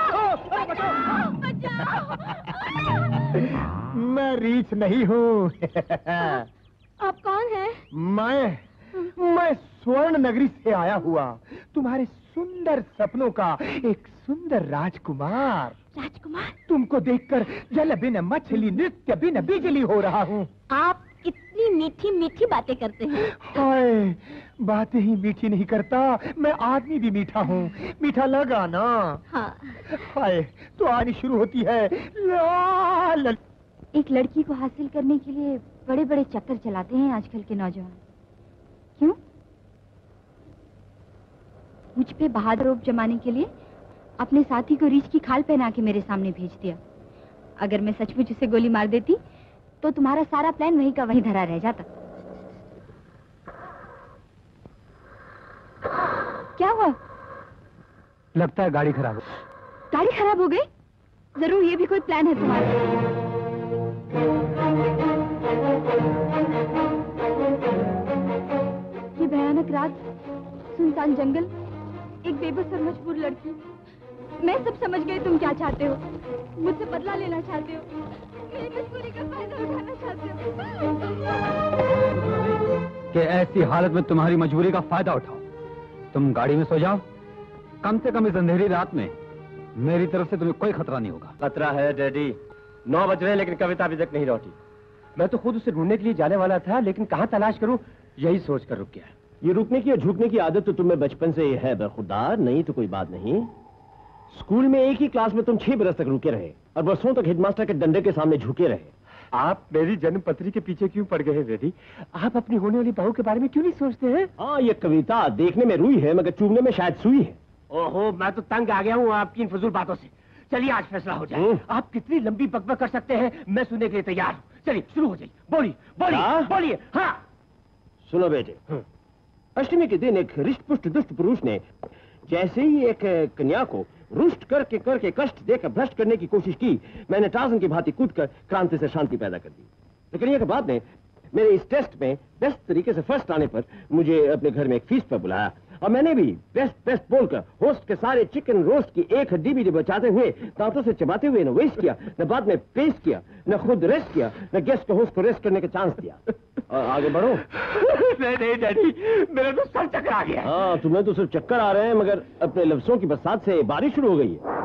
मैं रीछ नहीं हूँ। आप कौन हैं? मैं स्वर्ण नगरी से आया हुआ, तुम्हारे सुंदर सपनों का एक सुंदर राजकुमार। राजकुमार? तुमको देखकर जल बिन मछली, नृत्य बिन बिजली हो रहा हूँ। आप इतनी मीठी मीठी बातें करते हैं। हाय, बातें ही मीठी नहीं करता, मैं आदमी भी मीठा हूँ। मीठा लगा ना? हाँ। हाय, तो आनी शुरू होती है लाल। एक लड़की को हासिल करने के लिए बड़े बड़े चक्कर चलाते हैं आजकल के नौजवान। क्यों? मुझ पे बहादुर रूप जमाने के लिए अपने साथी को रीछ की खाल पहना के मेरे सामने भेज दिया। अगर मैं सचमुच उसे गोली मार देती तो तुम्हारा सारा प्लान वहीं का वहीं धरा रह जाता। क्या हुआ? लगता है गाड़ी खराब हो। गाड़ी खराब हो गई? जरूर ये भी कोई प्लान है तुम्हारा। एक रात, सुनसान जंगल, एक बेबस और मजबूर लड़की। मैं सब समझ गई तुम क्या चाहते हो। मुझसे बदला लेना चाहते हो, मेरी मजबूरी का फायदा उठाना चाहते हो। कि ऐसी हालत में तुम्हारी मजबूरी का फायदा उठाओ। तुम गाड़ी में सो जाओ, कम से कम इस अंधेरी रात में मेरी तरफ से तुम्हें कोई खतरा नहीं होगा। खतरा है डैडी। 9 बज रहे हैं लेकिन कविता अभी तक नहीं लौटी। मैं तो खुद उसे ढूंढने के लिए जाने वाला था, लेकिन कहाँ तलाश करूं यही सोच कर रुक गया। ये रुकने की और झुकने की आदत तो तुम्हें बचपन से ही है बखुदा, नहीं तो कोई बात नहीं। स्कूल में एक ही क्लास में तुम 6 बरस तक रुके रहे और बरसों तक हेडमास्टर के डंडे के सामने झुके रहे। आप मेरी जन्म पत्री के पीछे क्यों पड़ गए हैं डैडी? आप अपनी होने वाली बहू के बारे में क्यों नहीं सोचते हैं? हाँ, ये कविता देखने में रुई है मगर चूमने में शायद सुई है। ओहो, मैं तो तंग आ गया हूँ आपकी इन फजूल बातों से। चलिए आज फैसला हो जाए। आप कितनी लंबी बकबक कर सकते हैं, मैं सुनने के लिए तैयार हूँ। चलिए शुरू हो जाइए। बोलिए बोलिए। हाँ सुनो बेटे, अष्टमी के दिन एक हृष्ट-पुष्ट दुष्ट पुरुष ने जैसे ही एक कन्या को रुष्ट करके कष्ट देकर भ्रष्ट करने की कोशिश की, मैंने टार्ज़न की भांति कूदकर क्रांति से शांति पैदा कर दी। तो कन्या के बाद ने मेरे इस टेस्ट में बेस्ट तरीके से फर्स्ट आने पर मुझे अपने घर में एक फीस्ट पर बुलाया और मैंने भी बेस्ट बोलकर होस्ट के सारे चिकन रोस्ट की एक हड्डी भी बचाते हुए, दांतों से चबाते हुए न वेस्ट किया, न बाद में पेस्ट किया, न खुद रेस्ट किया, न गेस्ट को होस्ट को रेस्ट करने का चांस दिया। और आगे बढ़ो। नहीं डैडी, मेरा तो सर चक्कर आ गया। हाँ, तुम्हें तो सिर्फ चक्कर आ रहे हैं मगर अपने लफ्जों की बरसात से बारिश शुरू हो गई है।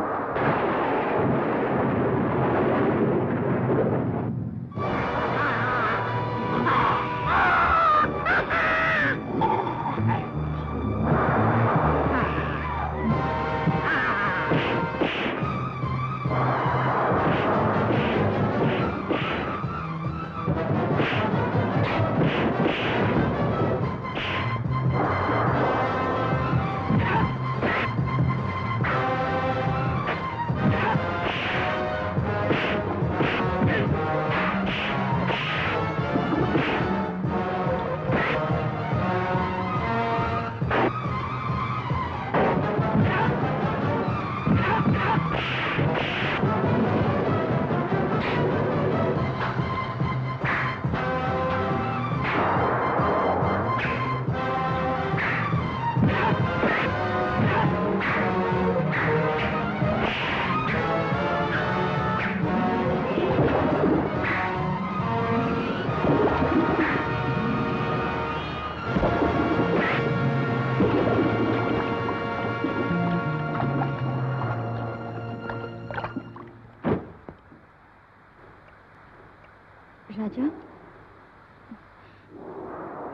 राजा,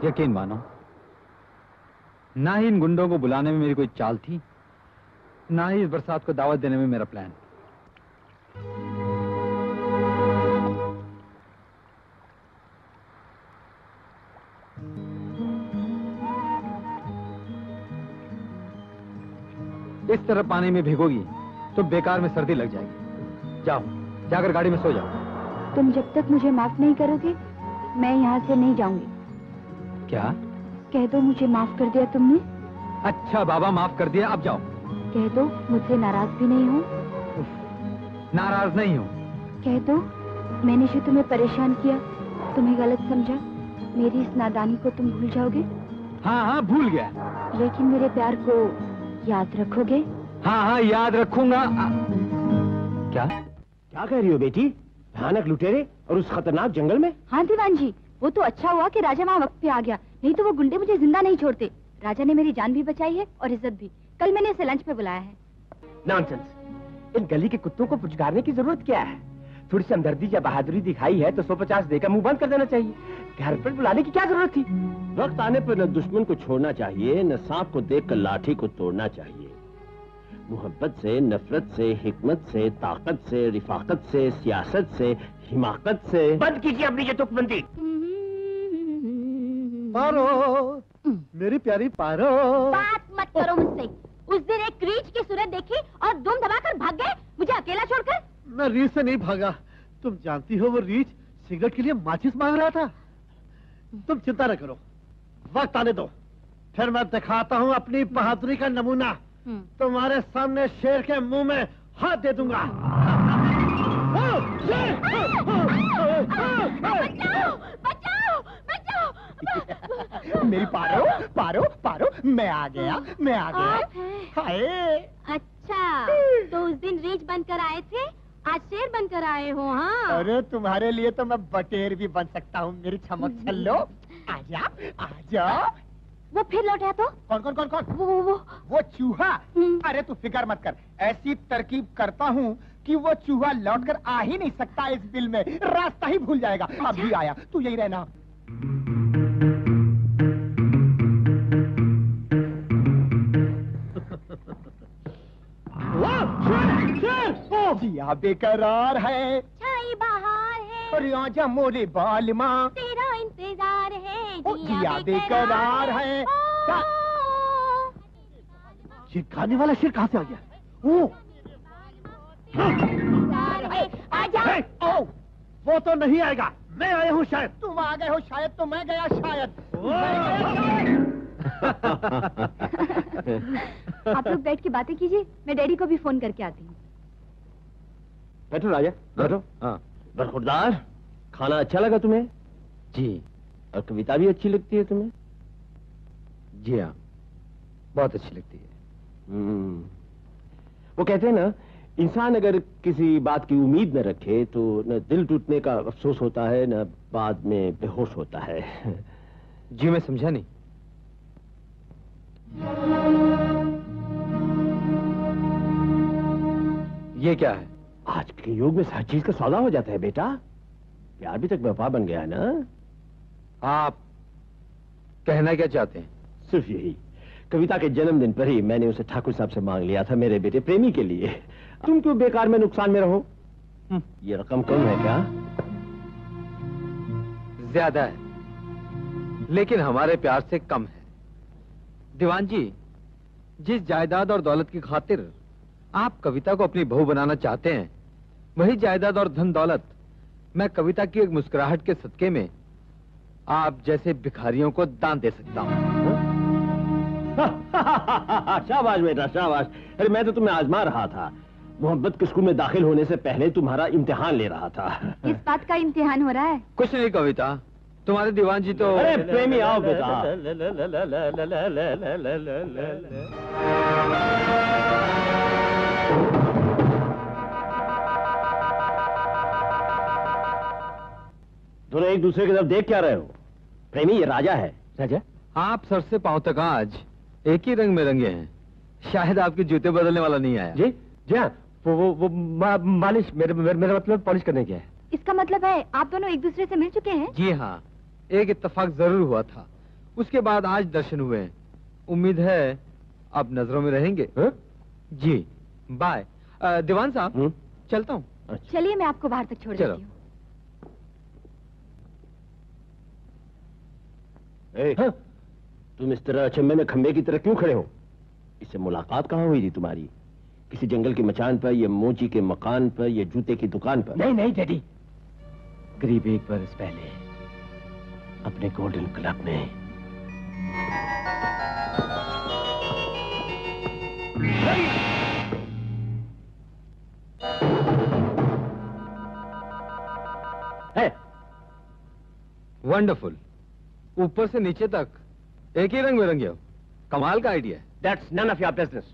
यकीन मानो, ना ही इन गुंडों को बुलाने में मेरी कोई चाल थी, ना ही इस बरसात को दावत देने में मेरा प्लान। इस तरह पानी में भिगोगी तो बेकार में सर्दी लग जाएगी। जाओ, जाकर गाड़ी में सो जाओ। तुम जब तक मुझे माफ नहीं करोगे मैं यहाँ से नहीं जाऊंगी। क्या? कह दो मुझे माफ कर दिया तुमने। अच्छा बाबा, माफ कर दिया, अब जाओ। कह दो मुझसे नाराज भी नहीं हो। नाराज नहीं हूँ। कह दो मैंने जो तुम्हें परेशान किया, तुम्हें गलत समझा, मेरी इस नादानी को तुम भूल जाओगे। हाँ, भूल गया। लेकिन मेरे प्यार को याद रखोगे। हाँ, याद रखूंगा। क्या कह रही हो बेटी? भयानक लुटेरे और उस खतरनाक जंगल में? हाँ दीवान जी, वो तो अच्छा हुआ कि राजा वहाँ वक्त पे आ गया, नहीं तो वो गुंडे मुझे जिंदा नहीं छोड़ते। राजा ने मेरी जान भी बचाई है और इज्जत भी। कल मैंने इसे लंच पे बुलाया है। नॉनसेंस। इन गली के कुत्तों को पुचकारने की जरूरत क्या है? थोड़ी सी हमदर्दी या बहादुरी दिखाई है तो 150 देकर मुंह बंद कर देना चाहिए। घर पर बुलाने की क्या जरूरत थी? वक्त आने पर न दुश्मन को छोड़ना चाहिए, न सांप को देखकर लाठी को तोड़ना चाहिए। मोहब्बत से, नफरत से, हिकमत से, ताकत से, रिफाकत से, सियासत से, हिमाकत से। बंद कीजिए अपनी ये तुकबंदी। पारो, मेरी प्यारी पारो। बात मत करो मुझसे। उस दिन एक रीछ की सूरत देखी और दुम दबाकर भाग गए मुझे अकेला छोड़कर। मैं रीछ से नहीं भागा। तुम जानती हो वो रीछ सिगरेट के लिए माचिस मांग रहा था। तुम चिंता न करो, वक्त आने दो, फिर मैं दिखाता हूँ अपनी बहादुरी का नमूना। तुम्हारे सामने शेर के मुंह में हाथ दे दूंगा। बचाओ, बचाओ, बचाओ। मेरी पारो पारो पारो, मैं आ गया, मैं आ गया। आप हैं? हाय। अच्छा, तो उस दिन रीछ बनकर आए थे, आज शेर बनकर आए हो? हाँ। अरे तुम्हारे लिए तो मैं बटेर भी बन सकता हूँ मेरी चमक छल्लो। आजा आजा। वो फिर लौट आया तो? कौन कौन कौन कौन? वो चूहा। अरे तू फिक्र मत कर, ऐसी तरकीब करता हूँ कि वो चूहा लौटकर आ ही नहीं सकता इस बिल में, रास्ता ही भूल जाएगा। अच्छा? अब भी आया, तू यही रहना। जिया बेकरार है, छाई बहार है, और आजा मोरे बालमा, तेरा इंतजार है, जिया बेकरार है। ये गाने वाला शेर कहाँ से आ गया? ओ, आजा। ओ, वो तो नहीं आएगा, मैं आया हूँ शायद। तुम आ गए हो शायद, तो मैं गया शायद। आप लोग बैठ के बातें कीजिए, मैं डैडी को भी फोन करके आती हूँ। बैठो राजा, बैठो। हाँ। बरखुरदार, खाना अच्छा लगा तुम्हें? जी। और कविता भी अच्छी लगती है तुम्हें? जी हाँ, बहुत अच्छी लगती है। वो कहते हैं ना, इंसान अगर किसी बात की उम्मीद न रखे तो न दिल टूटने का अफसोस होता है, न बाद में बेहोश होता है। जी मैं समझा नहीं। ये क्या है? आज के युग में हर चीज का सौदा हो जाता है बेटा। प्यार भी तक व्यापार बन गया है ना। आप कहना क्या चाहते हैं? सिर्फ यही, कविता के जन्मदिन पर ही मैंने उसे ठाकुर साहब से मांग लिया था मेरे बेटे प्रेमी के लिए। तुम क्यों बेकार में नुकसान में रहो? ये रकम कम है क्या? ज्यादा है, लेकिन हमारे प्यार से कम है। दीवान जी, जिस जायदाद और दौलत की खातिर आप कविता को अपनी बहू बनाना चाहते हैं, वही जायदाद और धन दौलत मैं कविता की एक मुस्कुराहट के सदके में आप जैसे भिखारियों को दान दे सकता हूँ। शाबाश बेटा शाबाश। अरे मैं तो तुम्हें आजमा रहा था। मोहब्बत के स्कूल में दाखिल होने से पहले तुम्हारा इम्तिहान ले रहा था। इस बात का इम्तिहान हो रहा है? कुछ नहीं कविता, तुम्हारे दीवान जी तो। अरे प्रेमी आओ बेटा। दोनों एक दूसरे की तरफ देख क्या रहे हो? प्रेमी ये राजा है। राजा, आप सर से पांव तक आज एक ही रंग में रंगे हैं। शायद आपके जूते बदलने वाला नहीं आया। जी जी हाँ, वो मालिश, मेरा मतलब पॉलिश करने की है। इसका मतलब है आप दोनों एक दूसरे से मिल चुके हैं? जी हाँ, एक इत्तेफाक जरूर हुआ था, उसके बाद आज दर्शन हुए हैं। उम्मीद है अब नजरों में रहेंगे। जी बाय। दीवान साहब, चलता हूँ। चलिए मैं आपको बाहर तक छोड़ देती हूँ। हाँ? तुम इस तरह अचंभे में खंबे की तरह क्यों खड़े हो? इससे मुलाकात कहाँ हुई थी तुम्हारी? किसी जंगल की मचान पर, या मोची के मकान पर, या जूते की दुकान पर? नहीं नहीं डैडी, करीब 1 बरस पहले अपने गोल्डन क्लब में। है वंडरफुल, ऊपर से नीचे तक एक ही रंग में रंगे हो। कमाल का आइडिया है। That's none of your business.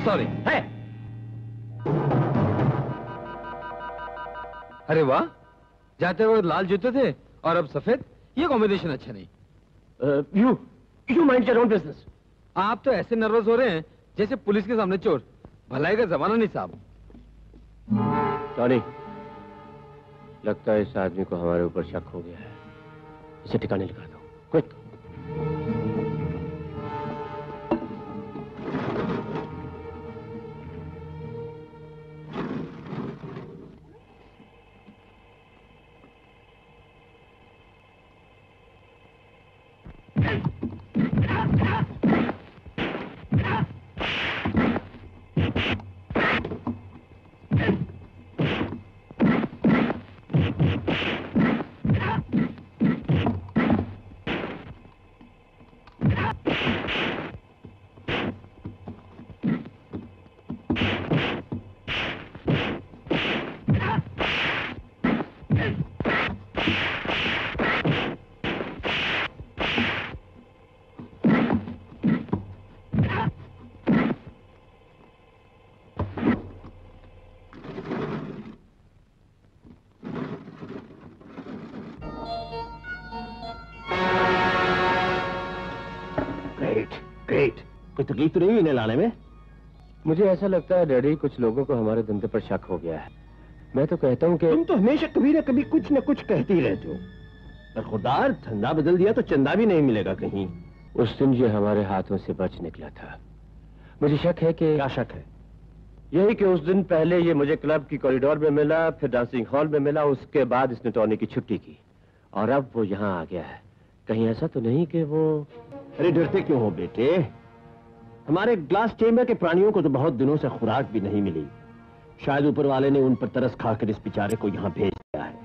Sorry. है। अरे वाह, जाते वक्त लाल जूते थे और अब सफेद, ये कॉम्बिनेशन अच्छा नहीं। You mind your own business. आप तो ऐसे नर्वस हो रहे हैं जैसे पुलिस के सामने चोर। भलाई का जमाना नहीं साहब। टॉनी, लगता है इस आदमी को हमारे ऊपर शक हो गया है। इसे ठिकाने लगा दो, क्विक। कोई तकलीफ तो नहीं हुई इन्हें लाने में? मुझे ऐसा लगता है डैडी, कुछ लोगों को हमारे धंधे पर शक हो गया है। मैं तो कहता हूँ कि तुम तो हमेशा कभी ना कभी कुछ न कुछ कहते ही रहते हो। पर खुदार, धंधा बदल दिया तो चंदा भी नहीं मिलेगा कहीं। उस दिन ये हमारे हाथों से बच निकला था। मुझे शक है कि... क्या शक है? यही कि उस दिन पहले ये मुझे क्लब की कॉरिडोर में मिला, फिर डांसिंग हॉल में मिला, उसके बाद इसने टॉनी की छुट्टी की और अब वो यहाँ आ गया है। कहीं ऐसा तो नहीं कि वो... अरे डरते क्यों हो बेटे? हमारे ग्लास चेंबर के प्राणियों को तो बहुत दिनों से खुराक भी नहीं मिली। शायद ऊपर वाले ने उन पर तरस खाकर इस बेचारे को यहाँ भेज दिया है।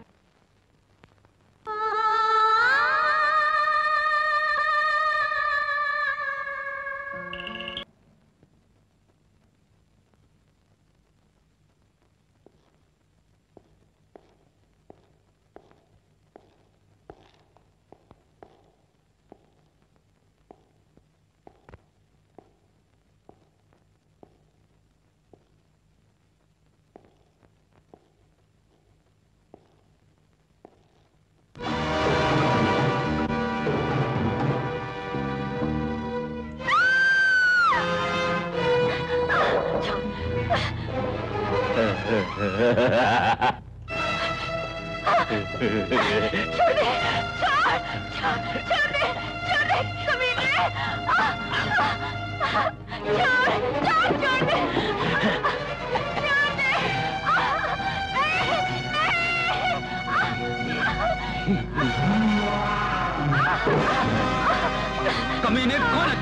कमीने, कौन है?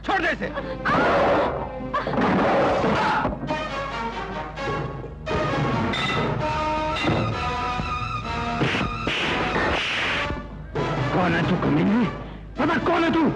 छोड़ दे इसे। कौन है तू कमीने? पता कौन है तू?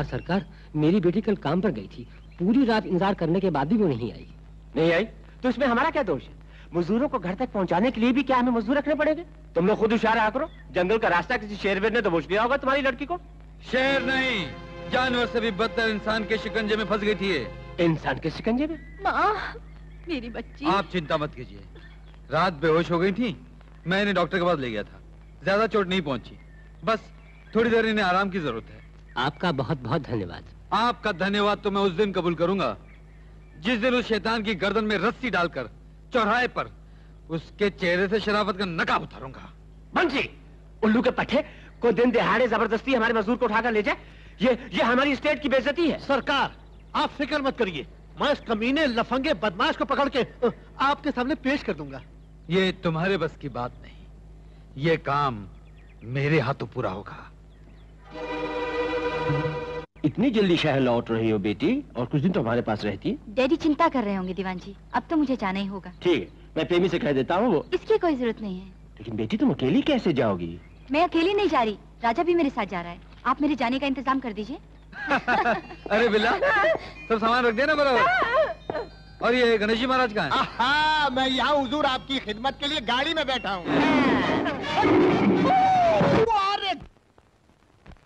सरकार, मेरी बेटी कल काम पर गई थी। पूरी रात इंतजार करने के बाद भी वो नहीं आई। नहीं आई? तो इसमें हमारा क्या दोष है? मजदूरों को घर तक पहुंचाने के लिए भी क्या हमें मजदूर रखने पड़ेंगे? तुम लोग खुद होशियार रहा करो। जंगल का रास्ता किसी शेरवेर ने तो पूछ लिया होगा तुम्हारी लड़की को। शेर नहीं, जानवर से भी बदतर इंसान के शिकंजे में फंस गई थी ये। इंसान के शिकंजे में? माँ, मेरी बच्ची। आप चिंता मत कीजिए, रात बेहोश हो गई थी, मैं इन्हें डॉक्टर के पास ले गया था। ज्यादा चोट नहीं पहुंची, बस थोड़ी देर इन्हें आराम की जरूरत है। आपका बहुत बहुत धन्यवाद। आपका धन्यवाद तो मैं उस दिन कबूल करूंगा जिस दिन उस शैतान की गर्दन में रस्सी डालकर चौराहे पर उसके चेहरे से शराफत का नकाब उतारूंगा। बंसी, उल्लू के पट्टे को दिन दिहाड़े जबरदस्ती हमारे मजदूर को उठाकर ले जाए, ये हमारी स्टेट की बेइज्जती है। सरकार, आप फिक्र मत करिए, मैं इस कमीने लफंगे बदमाश को पकड़ के आपके सामने पेश कर दूंगा। ये तुम्हारे बस की बात नहीं, ये काम मेरे हाथों पूरा होगा। इतनी जल्दी शहर लौट रही हो बेटी, और कुछ दिन तो हमारे पास रहती? डैडी चिंता कर रहे होंगे दीवान जी, अब तो मुझे जाना ही होगा। ठीक है, मैं प्रेमी से कह देता हूँ वो। इसकी कोई जरूरत नहीं है। लेकिन बेटी तुम अकेली कैसे जाओगी? मैं अकेली नहीं जा रही, राजा भी मेरे साथ जा रहा है। आप मेरे जाने का इंतजाम कर दीजिए। अरे बिल्ला, सब सामान रख दिया ना बराबर? और ये गणेश जी महाराज कहाँ हैं? आहा, मैं यहाँ हुजूर आपकी खिदमत के लिए गाड़ी में बैठा हूँ।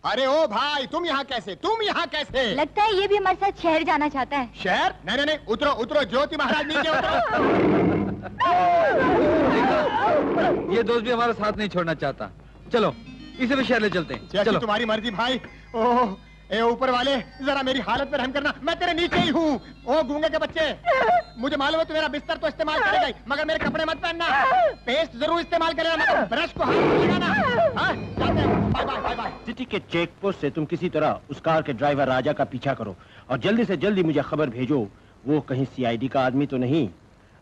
अरे ओ भाई, तुम यहाँ कैसे? लगता है ये भी हमारे साथ शहर जाना चाहता है। शहर? नहीं नहीं, उतरो उतरो, ज्योति महाराज नीचे उतरो। ये दोस्त भी हमारा साथ नहीं छोड़ना चाहता। चलो इसे भी शहर ले चलते हैं। चलो तुम्हारी मर्जी भाई। ओह, ए ऊपर वाले, जरा मेरी हालत पर रहम करना, मैं तेरे नीचे ही हूँ। ओ गूंगे के बच्चे, मुझे मालूम है तू मेरा बिस्तर तो इस्तेमाल करेगा ही, मगर मेरे कपड़े मत पहनना। पेस्ट जरूर इस्तेमाल करेगा, मगर ब्रश को हाथ में लगाना। हाँ, जाते हैं, bye bye bye bye. City के चेक पोस्ट से तुम किसी तरह उस कार के ड्राइवर राजा का पीछा करो, और जल्दी से जल्दी मुझे खबर भेजो वो कहीं सीआईडी का आदमी तो नहीं।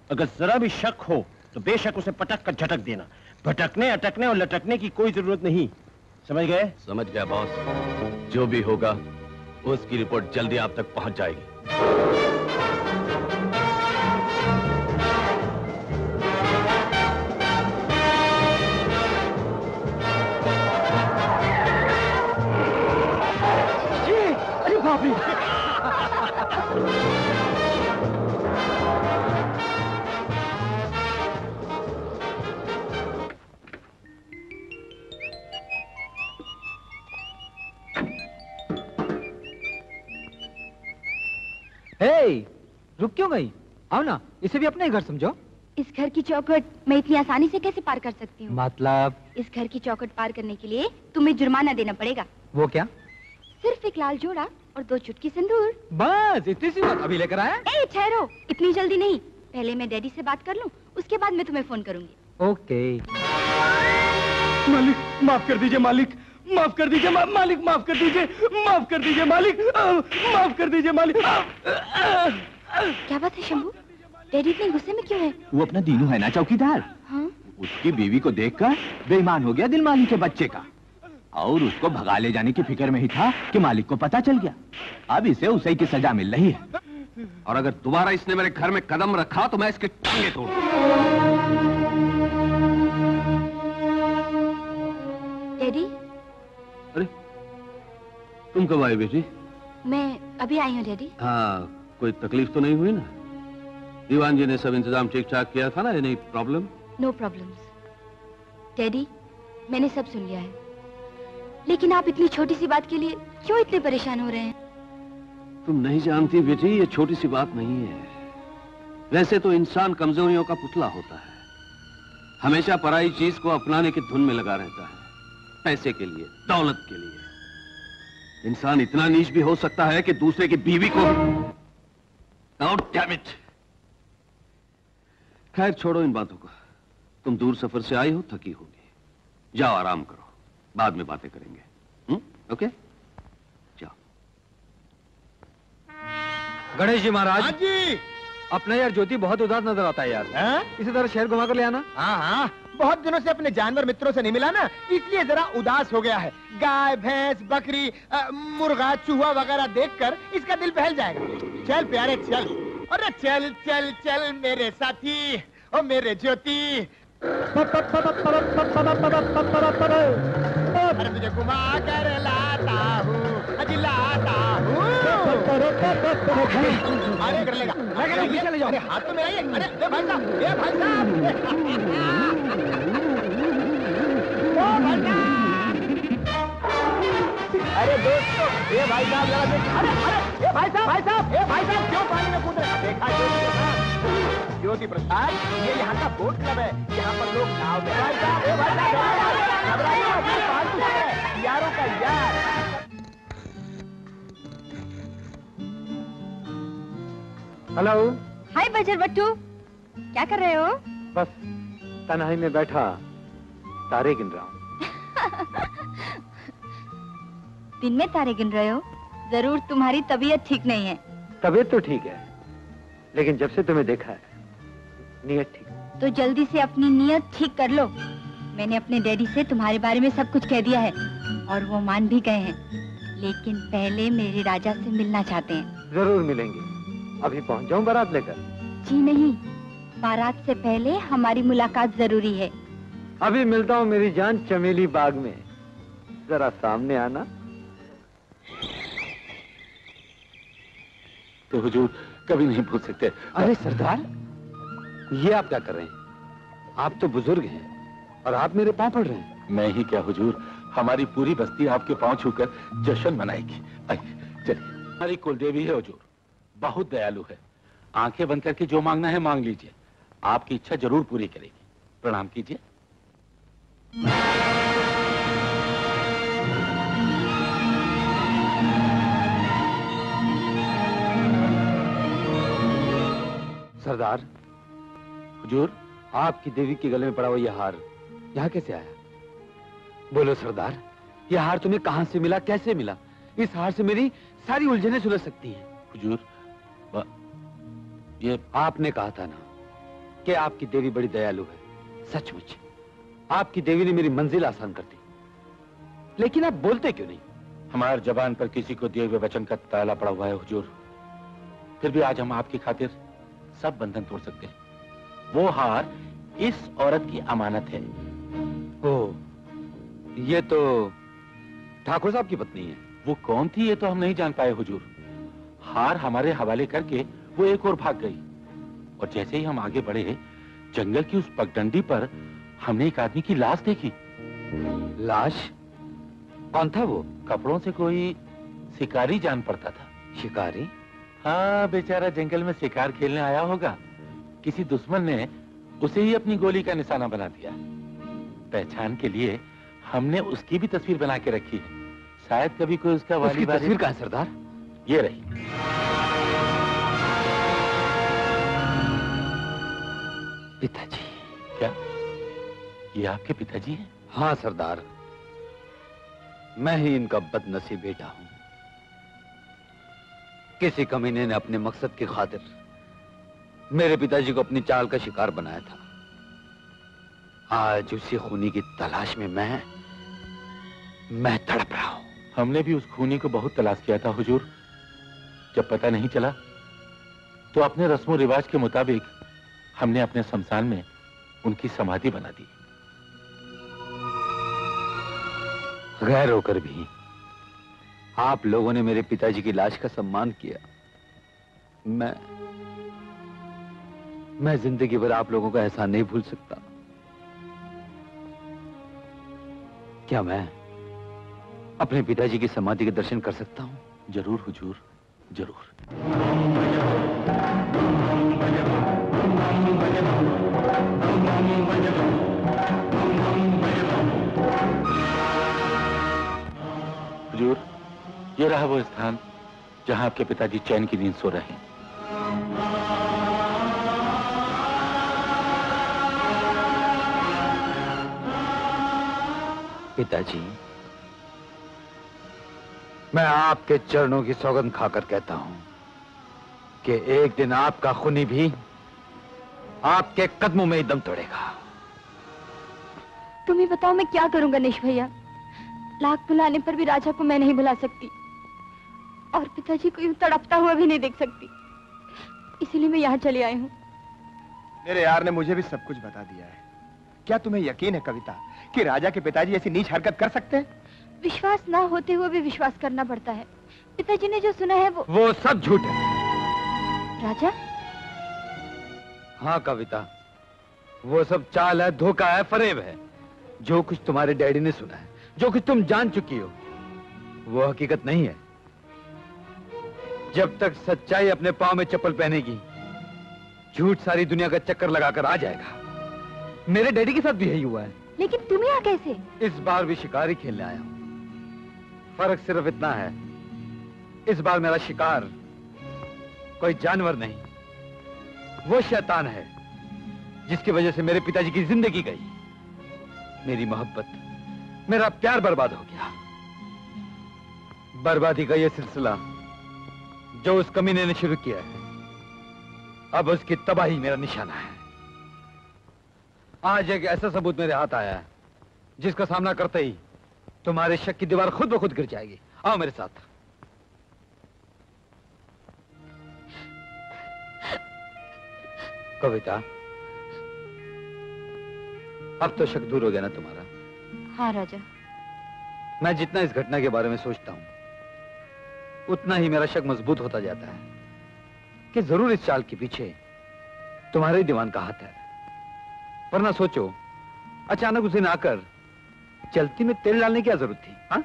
अगर जरा भी शक हो तो बेशक उसे पटक कर झटक देना। भटकने, अटकने और लटकने की कोई जरूरत नहीं। समझ गए? समझ गया बॉस, जो भी होगा उसकी रिपोर्ट जल्दी आप तक पहुंच जाएगी। अरे बाप रे! रुक क्यों गई? आओ ना, इसे भी अपने ही घर समझो। इस घर की चौखट मैं इतनी आसानी से कैसे पार कर सकती हूँ? मतलब? इस घर की चौखट पार करने के लिए तुम्हें जुर्माना देना पड़ेगा। वो क्या? सिर्फ एक लाल जोड़ा और 2 चुटकी सिंदूर। बस इतनी सी बात? अभी लेकर आया? ए ठहरो, इतनी जल्दी नहीं, पहले मैं डैडी से बात कर लूं, उसके बाद मैं तुम्हें फोन करूंगी। ओके। मालिक माफ कर दीजिए, मालिक माफ कर दीजिए, मालिक माफ कर दीजिए, माफ कर दीजिए मालिक, माफ कर दीजिए मालिक। क्या बात है शंभू, डैडी इतने गुस्से में क्यों है? वो अपना दीनू है ना चौकीदार, हाँ? उसकी बीवी को देखकर बेईमान हो गया दिल मालिक के बच्चे का, और उसको भगा ले जाने की फिक्र में ही था कि मालिक को पता चल गया। अब इसे उसे की सजा मिल रही है, और अगर दोबारा इसने मेरे घर में कदम रखा तो मैं इसके टांगे तोड़। डैडी। अरे तुम कब आई बेटी? मैं अभी आई हूँ डैडी। हाँ, कोई तकलीफ तो नहीं हुई ना? दीवान जी ने सब इंतजाम ठीक ठाक किया था ना? Any problem? No problems. Daddy, मैंने सब सुन लिया है, लेकिन आप इतनी छोटी सी बात के लिए क्यों इतने परेशान हो रहे हैं? तुम नहीं जानती बेटी, ये छोटी सी बात नहीं है। वैसे तो इंसान कमजोरियों का पुतला होता है, हमेशा पराई चीज को अपनाने की धुन में लगा रहता है, पैसे के लिए, दौलत के लिए। इंसान इतना नीच भी हो सकता है कि दूसरे की बीवी को। Oh, damn it! खैर छोड़ो इन बातों को, तुम दूर सफर से आई हो, थकी होगी, जाओ आराम करो, बाद में बातें करेंगे। ओके? जाओ। गणेश जी महाराज। हाँ जी। अपना यार ज्योति बहुत उदास नजर आता है यार। हाँ? इसे जरा शहर घुमा कर ले आना। हाँ हाँ, बहुत दिनों से अपने जानवर मित्रों से नहीं मिला ना, इसलिए जरा उदास हो गया है। गाय, भैंस, बकरी, मुर्गा, चूहा वगैरह देखकर इसका दिल बहल जाएगा। चल प्यारे चल, अरे चल चल चल मेरे साथी, ओ मेरे ज्योति। अरे तुझे घुमा कर लाता हूँ, अजी लाता हूँ। अरे कर लेगा, अरे हाथ तो मेरा ही है। अरे भाई साहब, अरे दोस्तों, ये भाई साहब जरा देख। अरे अरे ये भाई साहब क्यों पानी में कूद रहे? देखा ज्योति प्रसाद, ये यहाँ का बोट क्लब है, यहाँ पर लोग नाव में। भाई साहब, फालतू है, यारों का यार। हेलो। हाय बजर बट्टू, क्या कर रहे हो? बस तन्हाई में बैठा तारे गिन रहा हूँ। दिन में तारे गिन रहे हो? जरूर तुम्हारी तबीयत ठीक नहीं है। तबीयत तो ठीक है, लेकिन जब से तुम्हें देखा है नीयत ठीक। तो जल्दी से अपनी नीयत ठीक कर लो। मैंने अपने डैडी से तुम्हारे बारे में सब कुछ कह दिया है और वो मान भी गए हैं, लेकिन पहले मेरे राजा से मिलना चाहते हैं। जरूर मिलेंगे। अभी पहुंच जाऊं बारात लेकर? जी नहीं, बारात से पहले हमारी मुलाकात जरूरी है। अभी मिलता हूँ मेरी जान चमेली बाग में, जरा सामने आना। तो हुजूर कभी नहीं भूल सकते। अरे सरदार, ये आप क्या कर रहे हैं? आप तो बुजुर्ग हैं और आप मेरे पांव पड़ रहे हैं। मैं ही क्या हुजूर, हमारी पूरी बस्ती आपके पांव छूकर जश्न मनाएगी। आइए चलिए। हमारी कुलदेवी है हुजूर, बहुत दयालु है। आंखें बंद करके जो मांगना है मांग लीजिए, आपकी इच्छा जरूर पूरी करेगी। प्रणाम कीजिए। सरदार, हुजूर, आपकी देवी के गले में पड़ा हुआ यह हार यहाँ कैसे आया? बोलो सरदार, यह हार तुम्हें कहां से मिला, कैसे मिला? इस हार से मेरी सारी उलझनें सुलझ सकती हैं। हुजूर, ये आपने कहा था ना कि आपकी देवी बड़ी दयालु है। सचमुच आपकी देवी ने मेरी मंजिल आसान कर दी, लेकिन आप बोलते क्यों नहीं? हमारे जबान पर किसी को दिए हुए वचन का ताला पड़ा हुआ है हुजूर। फिर भी आज हम आपकी खातिर सब बंधन तोड़ सकते हैं। वो हार इस औरत की अमानत है। ओ, ये तो ठाकुर साहब की पत्नी है। वो कौन थी ये तो हम नहीं जान पाए हुजूर। हार हमारे हवाले करके वो एक और भाग गई, और जैसे ही हम आगे बढ़े, जंगल की उस पगडंडी पर हमने एक आदमी की लाश देखी। लाश? कौन था वो? कपड़ों से कोई शिकारी जान पड़ता था। शिकारी? हाँ, बेचारा जंगल में शिकार खेलने आया होगा। किसी दुश्मन ने उसे ही अपनी गोली का निशाना बना दिया। पहचान के लिए हमने उसकी भी तस्वीर बना के रखी है। शायद कभी कोई उसका वाली तस्वीर कहाँ है सरदार? ये रही। पिताजी। क्या ये आपके पिताजी हैं? हाँ सरदार, मैं ही इनका बदनसीब बेटा हूं। किसी कमीने ने अपने मकसद की खातिर मेरे पिताजी को अपनी चाल का शिकार बनाया था। आज उसी खूनी की तलाश में मैं तड़प रहा हूं। हमने भी उस खूनी को बहुत तलाश किया था हुजूर। जब पता नहीं चला तो अपने रस्मो रिवाज के मुताबिक हमने अपने शमशान में उनकी समाधि बना दी। गैर होकर भी आप लोगों ने मेरे पिताजी की लाश का सम्मान किया। मैं जिंदगी भर आप लोगों का एहसान नहीं भूल सकता। क्या मैं अपने पिताजी की समाधि के दर्शन कर सकता हूं? जरूर हुजूर, जरूर। हुजूर, ये रहा वो स्थान जहां आपके पिताजी चैन की नींद सो रहे हैं। पिताजी, मैं आपके चरणों की सौगंध खाकर कहता हूं कि एक दिन आपका खूनी भी आपके कदमों में ही दम तोड़ेगा। तुम्हें बताओ मैं क्या करूं गणेश भैया। लाख बुलाने पर भी राजा को मैं नहीं बुला सकती और पिताजी को यूं तड़पता हुआ भी नहीं देख सकती, इसीलिए मैं यहाँ चली आई हूँ। मेरे यार ने मुझे भी सब कुछ बता दिया है। क्या तुम्हें यकीन है कविता कि राजा के पिताजी ऐसी नीच हरकत कर सकते हैं? विश्वास ना होते हुए भी विश्वास करना पड़ता है। पिताजी ने जो सुना है वो सब झूठ है। राजा? हाँ कविता, वो सब चाल है, धोखा है, फरेब है। जो कुछ तुम्हारे डैडी ने सुना है, जो कुछ तुम जान चुकी हो, वो हकीकत नहीं है। जब तक सच्चाई अपने पांव में चप्पल पहनेगी, झूठ सारी दुनिया का चक्कर लगाकर आ जाएगा। मेरे डैडी के साथ भी यही हुआ है। लेकिन तुम यहाँ कैसे? इस बार भी शिकार ही खेलने आया हूं। फर्क सिर्फ इतना है, इस बार मेरा शिकार कोई जानवर नहीं, वो शैतान है जिसकी वजह से मेरे पिताजी की जिंदगी गई, मेरी मोहब्बत, मेरा प्यार बर्बाद हो गया। बर्बादी का यह सिलसिला जो उस कमीने ने शुरू किया है, अब उसकी तबाही मेरा निशाना है। आज एक ऐसा सबूत मेरे हाथ आया है जिसका सामना करते ही तुम्हारे शक की दीवार खुद ब खुद गिर जाएगी। आओ मेरे साथ। कविता, अब तो शक दूर हो गया ना तुम्हारा? हाँ राजा। मैं जितना इस घटना के बारे में सोचता हूं, उतना ही मेरा शक मजबूत होता जाता है कि जरूर इस चाल के पीछे तुम्हारे दीवान का हाथ है। वरना सोचो, अचानक उसे ना आकर चलती में तेल डालने की क्या जरूरत थी? हाँ,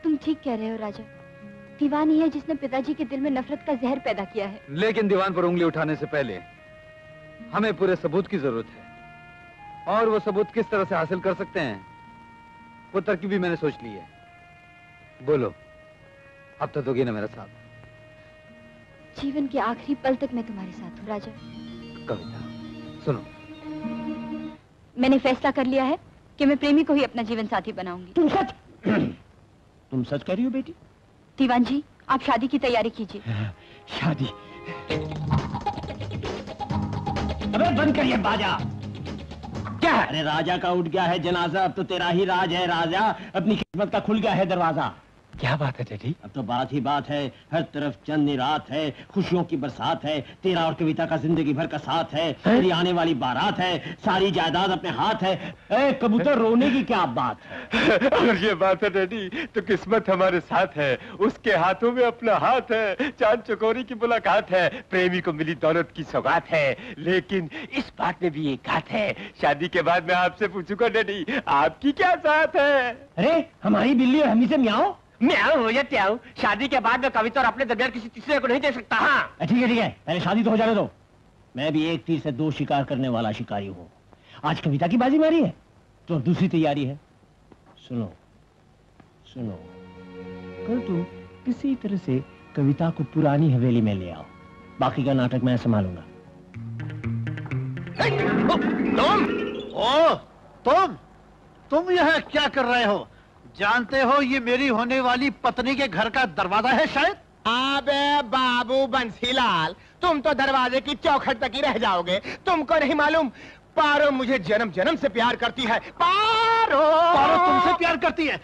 तुम ठीक कह रहे हो राजा। दीवान ही है जिसने पिताजी के दिल में नफरत का जहर पैदा किया है। लेकिन दीवान पर उंगली उठाने से पहले हमें पूरे सबूत की जरूरत है, और वो सबूत किस तरह से हासिल कर सकते हैं, वो तरकीब भी मैंने सोच ली है। बोलो, अब तो दोगे ना मेरा साथ? जीवन के आखिरी पल तक मैं तुम्हारे साथ हूँ राजा। कविता सुनो, मैंने फैसला कर लिया है कि मैं प्रेमी को ही अपना जीवन साथी बनाऊंगी। तुम सच कह रही हो बेटी? दीवान जी, आप शादी की तैयारी कीजिए। शादी? अबे बंद करिए बाजा। क्या? अरे राजा का उठ गया है जनाजा, अब तो तेरा ही राज है राजा, अपनी किस्मत का खुल गया है दरवाजा। क्या बात है डैडी? अब तो बात ही बात है, हर तरफ चंद रात है, खुशियों की बरसात है, तेरा और कविता का जिंदगी भर का साथ है, तेरी आने वाली बारात है, सारी जायदाद अपने हाथ है। ए कबूतर, रोने की क्या बात है? अगर ये बात है डैडी, तो किस्मत हमारे साथ है, उसके हाथों में अपना हाथ है, चांद चकोरी की मुलाकात है, प्रेमी को मिली दौलत की सौगात है। लेकिन इस बात में भी एक बात है, शादी के बाद मैं आपसे पूछूंगा डैडी, आपकी क्या साथ है? अरे हमारी बिल्ली और हमी से म्याओ म्याऊं हो या त्याऊं, शादी के बाद मैं कविता और अपने दरमियान किसी तीसरे को नहीं दे सकता। हाँ ठीक है, पहले शादी तो हो जाने दो। मैं भी एक तीर से दो शिकार करने वाला शिकारी हूँ। आज कविता की बाजी मारी है तो अब दूसरी तैयारी है। सुनो सुनो, कल तुम किसी तरह से कविता को पुरानी हवेली में ले आओ, बाकी का नाटक मैं संभालूंगा। तुम यह क्या कर रहे हो? जानते हो ये मेरी होने वाली पत्नी के घर का दरवाजा है शायद? अबे बाबू बंसीलाल, तुम तो दरवाजे की चौखट तक ही रह जाओगे। तुमको नहीं मालूम, पारो मुझे जन्म जन्म से प्यार करती है। पारो तुमसे प्यार करती है?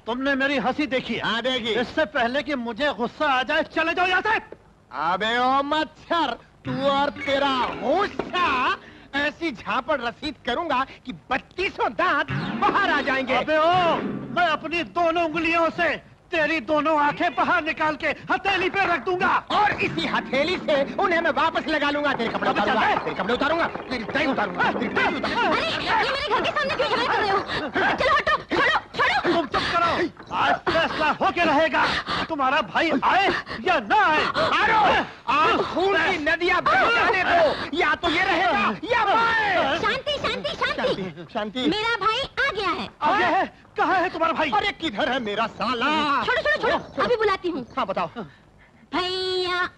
तुमने मेरी हंसी देखी है? हाँ देखी। इससे पहले कि मुझे गुस्सा आ जाए, चले जाओ यहाँ से। अबे ओ मच्छर, तू और तेरा गुस्सा ऐसी झापड़ रसीद करूंगा कि 3200 दांत बाहर आ जाएंगे। अबे ओ, मैं अपनी दोनों उंगलियों से तेरी दोनों आंखें बाहर निकाल के हथेली पे रख दूंगा, और इसी हथेली से उन्हें मैं वापस लगा लूंगा। तेरे कपड़े उतारूंगा, तेरे कपड़े उतारूंगा, तेरी टाई उतारूंगा, तेरी टाई उतारूंगा। अरे ये मेरे घर के सामने क्यों झगड़ा कर रहे हो? चलो हटो, छोड़ो छोड़ो। तुम चुप करो, आज फैसला होके रहेगा, तुम्हारा भाई आए या ना आए। आज खून की नदियां बह जाने दो, या तो ये रहेगा या मैं। शांति शांति शांति शांति। मेरा भाई आ गया है। आ गया है? कहाँ है तुम्हारा भाई? अरे किधर है मेरा साला? छोड़ो छोड़ो छोड़ो, अभी बुलाती हूँ। हाँ बताओ। भैया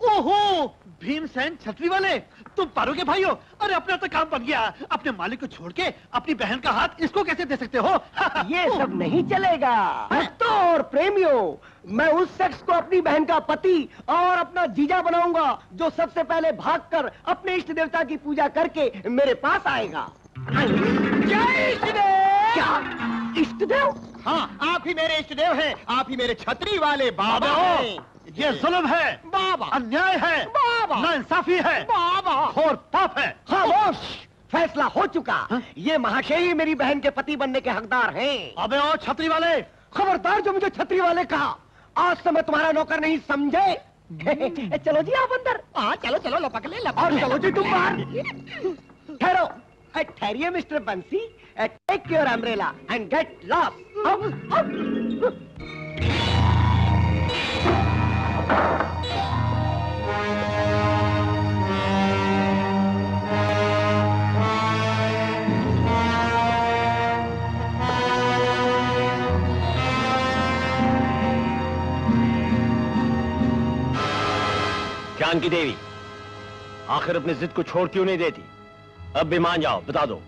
ओहो, भीमसेन छतरी वाले, तुम पारो के भाई हो? अरे अपना तो काम बन गया, अपने मालिक को छोड़ के अपनी बहन का हाथ इसको कैसे दे सकते हो? ये सब नहीं चलेगा दोस्तों और प्रेमियों। मैं उस शख्स को अपनी बहन का पति और अपना जीजा बनाऊंगा जो सबसे पहले भागकर अपने इष्ट देवता की पूजा करके मेरे पास आएगा। जय इष्ट देव। क्या इष्ट देव? हाँ, आप ही मेरे इष्ट देव हैं, आप ही मेरे छतरी वाले बाबा हैं। ये जुल्म है बाबा, अन्याय है बाबा, नाइंसाफी है बाबा, और पाप है। खामोश, फैसला हो चुका। ये महाशय ही मेरी बहन के पति बनने के हकदार हैं। अबे ओ छतरी वाले, खबरदार जो मुझे छतरी वाले कहा, आज से मैं तुम्हारा नौकर नहीं समझे। चलो जी आप अंदर। हाँ चलो चलो, लपक ले लपक। और चलो जी तुम बाहर। ठहरो, ठहरिए mister Bansi. Take your umbrella and get lost. Janki Devi, आखिर अपनी जिद को छोड़ क्यों नहीं देती? अब भी मान जाओ, बता दो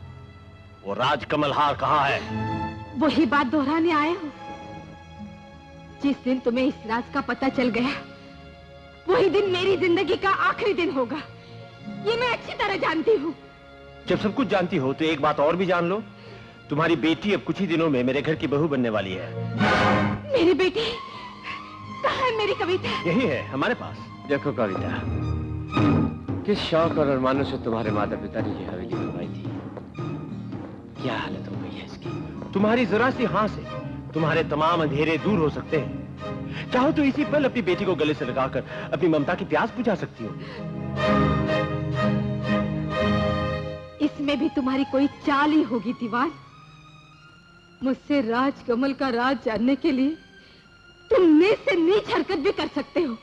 वो राजकमल हार कहाँ है? वही बात दोहराने आए हो। जिस दिन तुम्हें इस राज का पता चल गया, वही दिन मेरी जिंदगी का आखिरी दिन होगा। ये मैं अच्छी तरह जानती हूँ। जब सब कुछ जानती हो तो एक बात और भी जान लो, तुम्हारी बेटी अब कुछ ही दिनों में मेरे घर की बहू बनने वाली है। मेरी बेटी? कहाँ है मेरी कविता? यही है हमारे पास। देखो कविता, किस शौक और अरमानों से तुम्हारे माता पिता ने ये हवेली बनवाई थी, क्या हालत हो गई है इसकी। तुम्हारी जरा सी हाँ से तुम्हारे तमाम अंधेरे दूर हो सकते हैं। चाहो तो इसी पल अपनी बेटी को गले से लगाकर अपनी ममता की प्यास बुझा सकती हो। इसमें भी तुम्हारी कोई चाल ही होगी दीवान। मुझसे राजकमल का राज जानने के लिए तुम नीच से नीच हरकत भी कर सकते हो,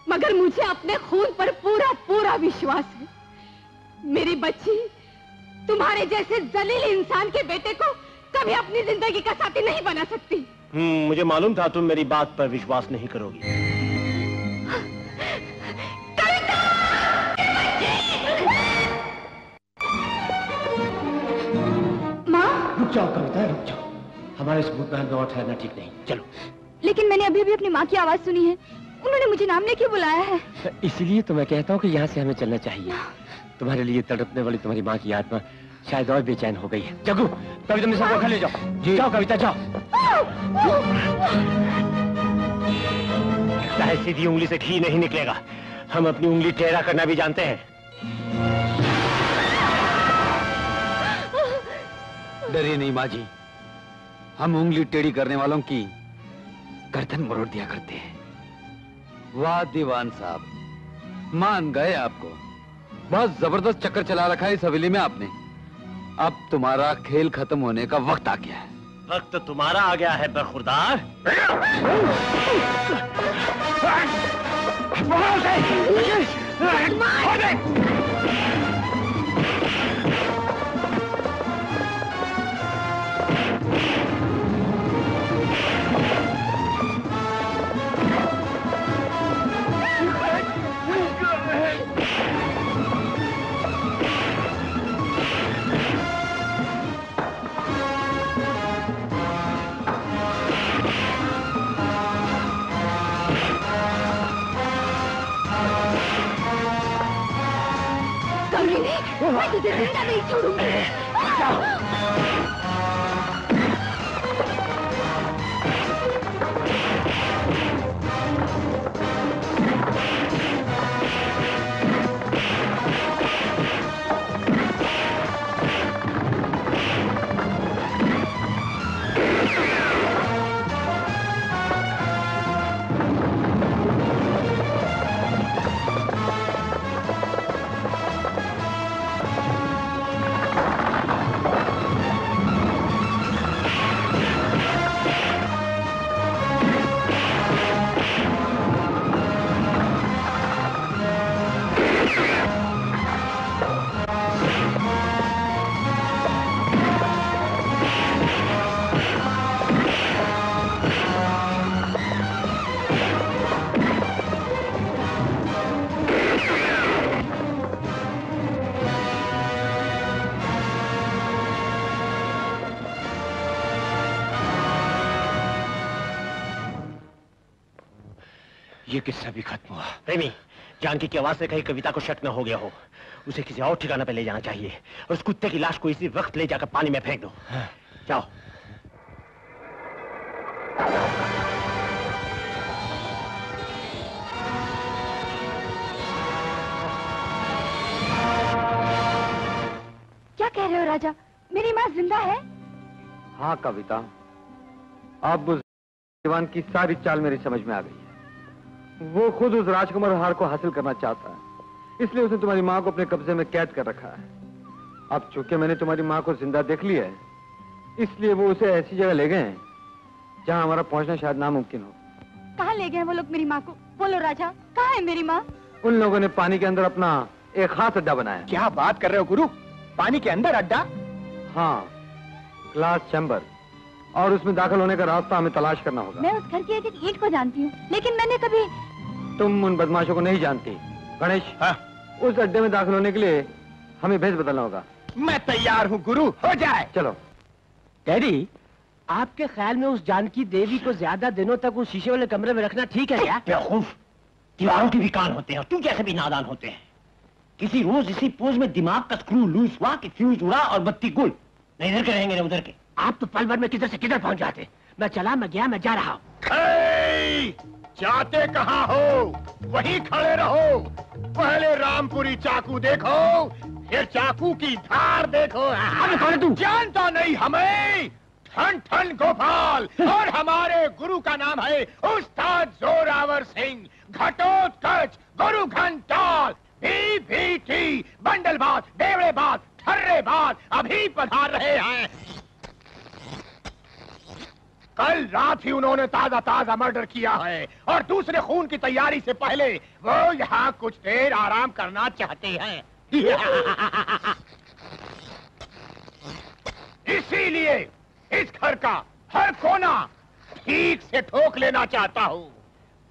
मगर मुझे अपने खून पर पूरा पूरा विश्वास है। मेरी बच्ची तुम्हारे जैसे जलील इंसान के बेटे को कभी अपनी जिंदगी का साथी नहीं बना सकती। मुझे मालूम था तुम मेरी बात पर विश्वास नहीं करोगी। माँ, रुक जाओ कविता, रुक जाओ। हमारे सबूत में हमें और ठहरना ठीक नहीं। चलो। लेकिन मैंने अभी अभी अपनी माँ की आवाज सुनी है। उन्होंने मुझे नाम लेके बुलाया है। इसलिए तो मैं कहता हूँ कि यहाँ से हमें चलना चाहिए। तुम्हारे लिए तड़पने वाली तुम्हारी माँ की आत्मा शायद और बेचैन हो गई है। जग्गू, कविता ने सबको घर ले जाओ। जाओ कविता, जाओ। लगता है सीधी उंगली से घी नहीं निकलेगा। हम अपनी उंगली टेढ़ा करना भी जानते हैं। डरिए नहीं माँ जी, हम उंगली टेढ़ी करने वालों की गर्दन मरोड़ दिया करते हैं। वाह दीवान साहब, मान गए आपको। बहुत जबरदस्त चक्कर चला रखा है इस हवेली में आपने। अब तुम्हारा खेल खत्म होने का वक्त आ गया है। वक्त तुम्हारा आ गया है बरखुरदार। मैं तुझे जिंदा नहीं छोड़ूंगी। ये किस्सा भी खत्म हुआ। प्रेमी, जानकी की आवाज से कहीं कविता को शक न हो गया हो। उसे किसी और ठिकाना पे ले जाना चाहिए और उस कुत्ते की लाश को इसी वक्त ले जाकर पानी में फेंक दो। जाओ। कह रहे हो राजा? मेरी माँ जिंदा है? हाँ कविता, अब उस दीवान की सारी चाल मेरी समझ में आ गई है। वो खुद उस राजकुमार हार को हासिल करना चाहता है, इसलिए उसने तुम्हारी माँ को अपने कब्जे में कैद कर रखा है। अब चूंकि मैंने तुम्हारी माँ को जिंदा देख लिया है, इसलिए वो उसे ऐसी जगह ले गए हैं जहाँ हमारा पहुंचना शायद नामुमकिन हो। कहाँ ले गए वो लोग मेरी माँ को? बोलो राजा, कहाँ है मेरी माँ? उन लोगों ने पानी के अंदर अपना एक खास अड्डा बनाया। क्या बात कर रहे हो गुरु? पानी के अंदर अड्डा? हाँ, ग्लास चैम्बर, और उसमें दाखिल होने का रास्ता हमें तलाश करना होगा। मैं उस घर की एक ईंट को जानती हूँ, लेकिन मैंने कभी... तुम उन बदमाशों को नहीं जानती। गणेश, हाँ? उस अड्डे में दाखिल होने के लिए हमें भेष बदलना होगा। मैं तैयार हूँ गुरु, हो जाए। चलो। डैडी, आपके ख्याल में उस जानकी देवी को ज्यादा दिनों तक उस शीशे वाले कमरे में रखना ठीक है क्या? बेवकूफ, दीवारों के भी कान होते हैं, तुम जैसे भी नादान होते हैं। किसी रोज इसी पोज में दिमाग का स्क्रू लूज हुआ कि फ्यूज उड़ा और बत्ती गुल। न इधर के रहेंगे न उधर के। आप तो पल भर में किधर से किधर पहुंच जाते। मैं चला, मैं गया, मैं जा रहा हूँ। जाते कहाँ हो? वहीं खड़े रहो। पहले रामपुरी चाकू देखो, फिर चाकू की धार देखो। अबे कौन है तू? जानता नहीं हमें? ठन ठन गोपाल, और हमारे गुरु का नाम है उस्ताद जोरावर सिंह, घटोत्कच गुरु घंटाल, PPT, बंडलबाज, देवड़ेबाज, ठर्रेबाज अभी पधार रहे हैं। कल रात ही उन्होंने ताजा ताजा मर्डर किया है और दूसरे खून की तैयारी से पहले वो यहाँ कुछ देर आराम करना चाहते हैं। इसीलिए इस घर का हर कोना ठीक से ठोक लेना चाहता हूँ।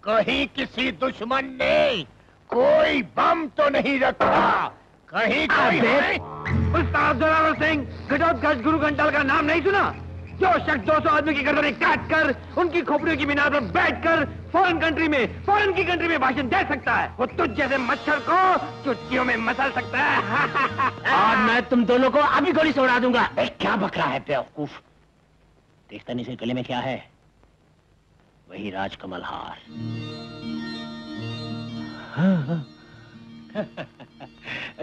कहीं किसी दुश्मन ने कोई बम तो नहीं रखा? कहीं कोई उस्ताद जोरावर सिंह, घटोत्कच गुरु घंटाल का नाम नहीं सुना? जो शख्स 200 आदमी की गर्दनें काट कर उनकी खोपड़ियों की मीनार पर बैठकर फॉरेन की कंट्री में भाषण दे सकता है, वो तुझ जैसे मच्छर को चुटकियों में मसल सकता है। और मैं तुम दोनों को अभी गोली से उड़ा दूंगा। क्या बक रहा है बेवकूफ? देखता नहीं से गले में क्या है? वही राजकमल हार।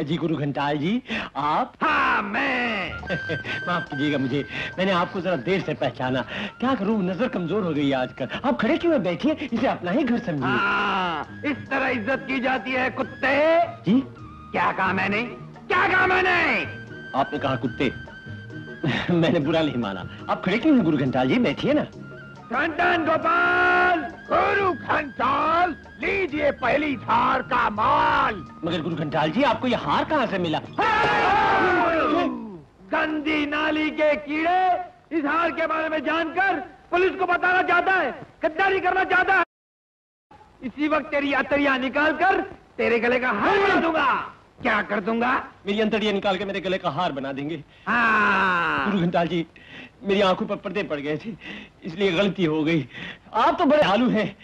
जी गुरु घंटाल जी, आप? हाँ, मैं। माफ कीजिएगा मुझे, मैंने आपको जरा देर से पहचाना। क्या करूं, नजर कमजोर हो गई आजकल। आप खड़े क्यों हैं? बैठिए, इसे अपना ही घर समझिए। हाँ, इस तरह इज्जत की जाती है कुत्ते। जी क्या कहा मैंने? क्या कहा मैंने? आपने कहा कुत्ते। मैंने बुरा नहीं माना। आप खड़े क्यों हैं गुरु घंटाल जी? बैठिए ना। ठन ठन गोपाल, गुरु घंटाल, लीजिए पहली धार का माल। मगर गुरु घंटाल जी, आपको ये हार कहाँ से मिला? गंदी नाली के कीड़े, इस हार के बारे में जानकर पुलिस को बताना चाहता है, गद्दारी करना चाहता है। इसी वक्त तेरी अतरिया निकाल कर तेरे गले का हार बना दूंगा। क्या कर दूंगा? मेरी अंतड़ियां निकाल के मेरे गले का हार बना देंगे। हाँ। गुरु घंटाल जी, मेरी आंखों पर पर्दे पड़ गए थे, इसलिए गलती हो गई। आप तो बड़े दयालु हैं,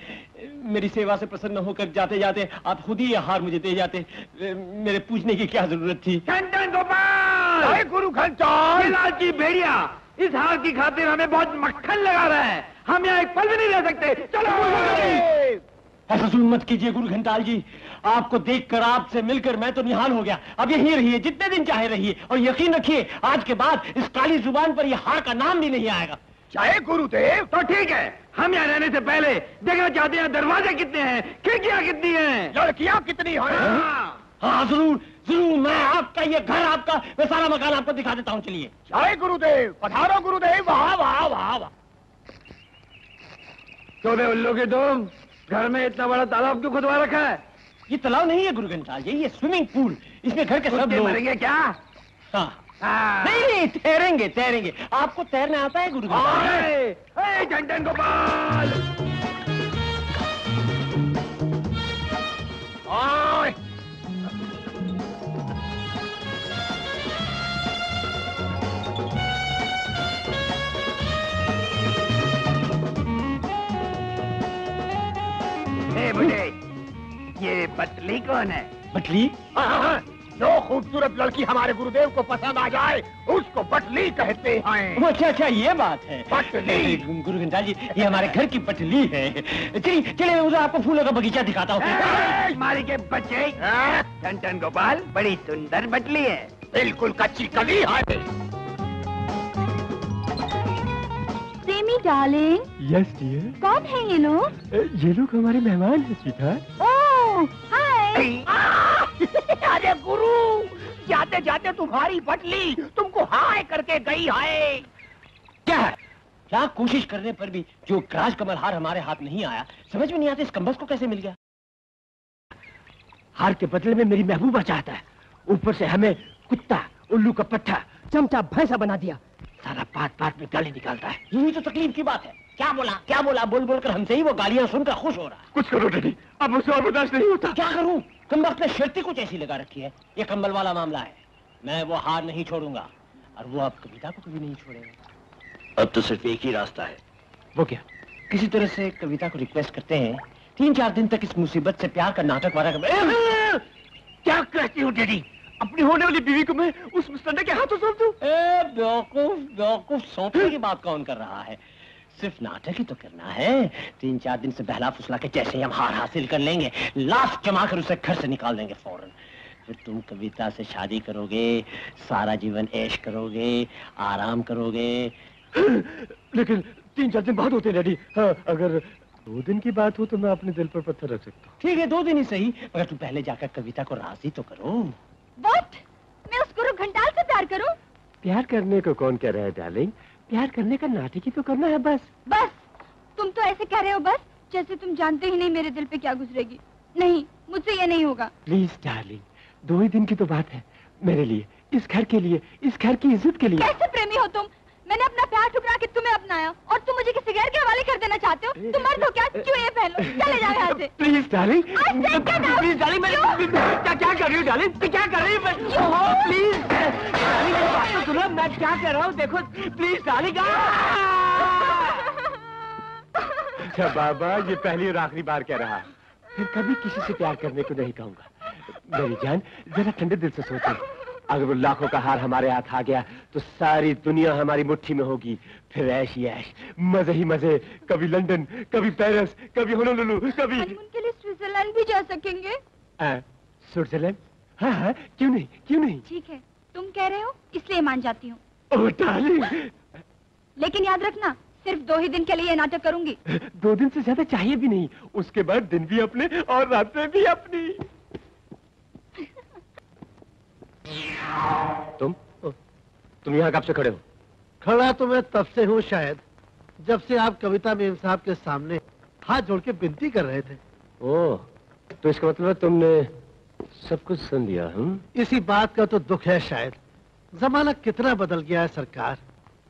मेरी सेवा से प्रसन्न होकर जाते जाते आप खुद ही ये हार मुझे दे जाते। मेरे पूछने की क्या जरूरत थी? ठन ठन गोपाल, गुरु घंटाल, लाल की भेड़िया इस हार की खातिर हमें बहुत मक्खन लगा रहा है। हम यहाँ एक पल भी नहीं रह सकते। चलो। ऐसा जुल्म मत कीजिए गुरु घंटाल जी। आपको देखकर, आपसे मिलकर मैं तो निहाल हो गया। अब यहीं रहिए, जितने दिन चाहे रहिए, और यकीन रखिए आज के बाद इस काली जुबान पर यह हार का नाम भी नहीं आएगा। चाहे गुरुदेव। तो ठीक है, हम यहाँ रहने से पहले देखना चाहते हैं दरवाजे कितने हैं, खिड़कियाँ कितनी हैं, लड़कियाँ कितनी हैं। हाँ जरूर जरूर, मैं आपका ये घर, आपका मैं सारा मकान आपको दिखा देता हूँ। चलिए। चाहे गुरुदेव, पधारो गुरुदेव। वाह वाह वाह वाह। तो बे उल्लू के तुम, घर में इतना बड़ा तालाब क्यों खुदवा रखा है? ये तालाब नहीं है गुरु घंटाल जी, ये स्विमिंग पूल। इसमें घर के सब लोग मरेंगे क्या? हाँ। नहीं, तैरेंगे तैरेंगे। आपको तैरना आता है गुरु घंटाल? ठन ठन गोपाल, बुढ़े, ये बटली कौन है? बटली? जो खूबसूरत लड़की हमारे गुरुदेव को पसंद आ जाए उसको बटली कहते हैं। अच्छा अच्छा, ये बात है। बटली। गुरु घंटाल जी, ये हमारे घर की बटली है। चलिए चलिए, मैं उधर आपको फूलों का बगीचा दिखाता हूँ। मारी के बच्चे। ठन ठन गोपाल, बड़ी सुंदर बटली है। बिल्कुल कच्ची कली है। प्रेमी डार्लिंग। Yes dear. कौन है ये लोग? ये लोग हमारे मेहमान हैं स्वीटहार्ट। ओह हाय। अरे गुरु, जाते जाते तुम्हारी बटली तुमको हाय करके गई है। क्या है? क्या कोशिश करने पर भी जो राज कमल हार हमारे हाथ नहीं आया, समझ में नहीं आता इस कम्बस को कैसे मिल गया। हार के बदले में मेरी महबूबा चाहता है, ऊपर से हमें कुत्ता, उल्लू का पट्टा, चमचा, भैंसा बना दिया। सारा पाट पाट में गाली निकालता है। यही तो तकलीफ की बात है। क्या बोला बोल बोल कर हमसे ही वो गालियां सुनकर खुश हो रहा है। कुछ करो डैडी, अब मुझसे और बर्दाश्त नहीं होता। क्या करूं? कम्बख्त ने शर्त कुछ ऐसी लगा रखी है। ये कम्बल वाला मामला है, मैं वो हार नहीं छोड़ूंगा और वो अब कविता को कभी नहीं छोड़ेगा। अब तो सिर्फ एक ही रास्ता है। वो क्या? किसी तरह से कविता को रिक्वेस्ट करते हैं 3-4 दिन तक इस मुसीबत से प्यार का नाटक वारा कर। क्या कहती हो डैडी? अपनी होने वाली बीवी को मैं उस मुस्तंडे के हाथों सौंप दूं? बेवकूफ, सौंपने की बात कौन कर रहा है? सिर्फ नाटक ही तो करना है। 3-4 दिन से बहला फुसला के जैसे ही हम हार हासिल कर लेंगे, लाश जमा कर उसे घर से निकाल देंगे फौरन। फिर तुम कविता से शादी करोगे, सारा जीवन ऐश करोगे, आराम करोगे। लेकिन 3-4 दिन बाद होते डैडी। हाँ, अगर 2 दिन की बात हो तो मैं अपने दिल पर पत्थर रख सकता हूँ। ठीक है, 2 दिन ही सही, मगर तुम पहले जाकर कविता को राजी तो करो। What? मैं उस गुरु घंटाल से प्यार करूं? प्यार करने को कौन कह रहा है डार्लिंग? प्यार करने का नाटक ही तो करना है बस। बस तुम तो ऐसे कह रहे हो बस, जैसे तुम जानते ही नहीं मेरे दिल पे क्या गुजरेगी। नहीं, मुझसे ये नहीं होगा। प्लीज डार्लिंग, 2 ही दिन की तो बात है। मेरे लिए, इस घर के लिए, इस घर की इज्जत के लिए। कैसे प्रेमी हो तुम? मैंने अपना प्यार ठुकरा के तुम्हें अपनाया और तुम मुझे किसी गैर के हवाले कर देना चाहते हो? तुम मर्द हो क्या? क्यों ये पहलो? चले जाओ यहाँ से। प्लीज डार्लिंग, प्लीज डार्लिंग, मैं क्या कर रही हूँ डार्लिंग? क्या कर रही हूँ मैं? प्लीज डार्लिंग, मेरी बात तो सुनो, मैं क्या कह रहा हूँ देखो। Please darling. अच्छा बाबा, ये पहली और आखिरी बार कह रहा है। फिर कभी किसी से प्यार करने को नहीं कहूँगा। मेरी जान, जरा ठंडे दिल से सोचो। अगर वो लाखों का हार हमारे हाथ आ गया तो सारी दुनिया हमारी मुट्ठी में होगी। फिर ऐश ही ऐश, मजे ही मजे। कभी लंदन, कभी पेरिस, कभी होनोलुलु, कभी हनीमून के लिए स्विट्जरलैंड भी जा सकेंगे। स्विट्जरलैंड? हाँ, क्यों नहीं। ठीक है, तुम कह रहे हो इसलिए मान जाती हूँ। ओह डार्लिंग, लेकिन याद रखना, सिर्फ 2 ही दिन के लिए ये नाटक करूंगी। 2 दिन से ज्यादा चाहिए भी नहीं। उसके बाद दिन भी अपने और रातें भी अपनी। तुम यहाँ कब से खड़े हो? खड़ा तो मैं तब से हूँ शायद, जब से आप कविता मेम साहब के सामने हाथ जोड़ के विनती कर रहे थे। ओह, तो इसका मतलब है तुमने सब कुछ सुन लिया? इसी बात का तो दुख है शायद। जमाना कितना बदल गया है सरकार।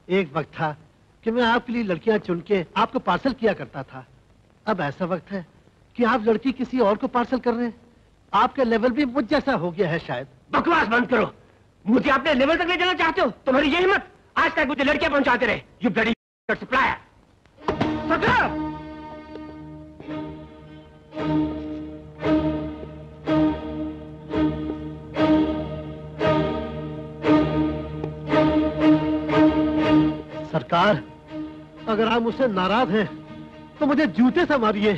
एक वक्त था कि मैं आपके लिए लड़कियां चुन के आपको पार्सल किया करता था। अब ऐसा वक्त है कि आप लड़की किसी और को पार्सल कर रहे हैं। आपका लेवल भी मुझ जैसा हो गया है शायद। बकवास बंद करो। मुझे अपने लेवल तक ले जाना चाहते हो? तुम्हारी ये हिम्मत? आज तक मुझे लड़कियां पहुंचाते रहे। You bloody supplier. सरकार, अगर आप मुझसे नाराज हैं तो मुझे जूते से मारिए,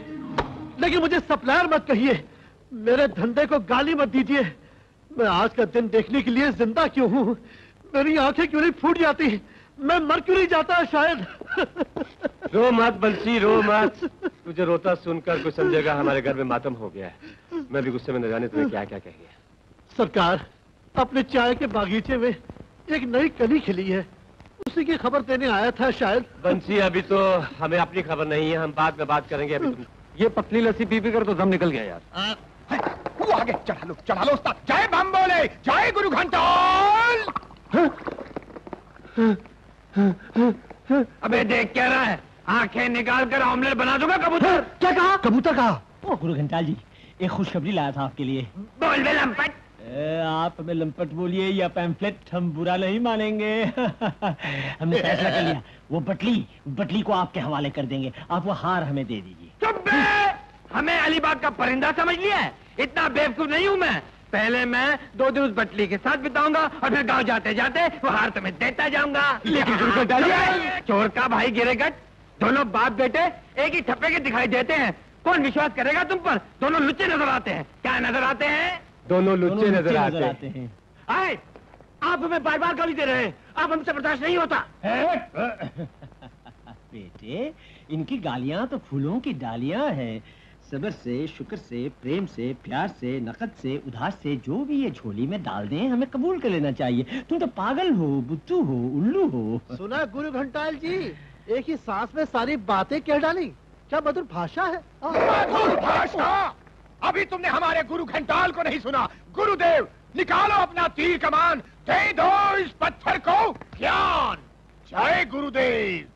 लेकिन मुझे सप्लायर मत कहिए। मेरे धंधे को गाली मत दीजिए। मैं आज का दिन देखने के लिए जिंदा क्यों हूँ? मेरी आंखें क्यों नहीं फूट जाती? मैं मर क्यों नहीं जाता शायद? रो मत बंसी, रो मत। तुझे रोता सुनकर कोई समझेगा हमारे घर में मातम हो गया है। मैं भी गुस्से में न जाने तुम्हें क्या क्या कह गया। सरकार, अपने चाय के बागीचे में एक नई कली खिली है, उसी की खबर देने आया था शायद। बंसी, अभी तो हमें अपनी खबर नहीं है, हम बाद में बात करेंगे। अभी तुम ये पतली लस्सी पी कर तो दम निकल गया यार। वो आगे चढ़ा लो उस्ताद। जय बम बोले, जय गुरु घंटाल। अबे देख क्या रहा है? आंखें निकाल कर ऑमलेट बना दूंगा कबूतर। क्या कहा? कबूतर कहा? ओ गुरु घंटाल जी, एक खुशखबरी लाया था आपके लिए। बोल बे लंपट। आप हमें लंपट बोलिए या पैम्फलेट, हम बुरा नहीं मानेंगे। हमने फैसला कर लिया, वो बटली को आपके हवाले कर देंगे। आप वो हार हमें दे दीजिए। चुप बे! हमें अलीबाग का परिंदा समझ लिया है? इतना बेवकूफ नहीं हूँ मैं। पहले मैं 2 दिन उस बटली के साथ बिताऊंगा और फिर गांव जाते जाते वो हार तुम्हें देता जाऊंगा। लेकिन चोर का भाई गिरेगट, दोनों बाप बेटे एक ही ठप्पे के दिखाई देते हैं। कौन विश्वास करेगा तुम पर? दोनों लुच्चे नजर आते हैं। क्या नजर आते हैं? दोनों लुच्चे नजर आते हैं। आए आप हमें बार बार गाली दे रहे हैं, आप हमसे बर्दाश्त नहीं होता। बेटे, इनकी गालियां तो फूलों की डालियां हैं। सब्र से, शुक्र से, प्रेम से, प्यार से, नकद से, उधार से जो भी ये झोली में डाल दें हमें कबूल कर लेना चाहिए। तुम तो पागल हो, बुद्धू हो, उल्लू हो। सुना गुरु घंटाल जी, एक ही सांस में सारी बातें कह डाली। क्या मधुर भाषा है। मधुर भाषा? अभी तुमने हमारे गुरु घंटाल को नहीं सुना। गुरुदेव, निकालो अपना तीर कमान, दे दो इस पत्थर को ज्ञान। जय गुरुदेव।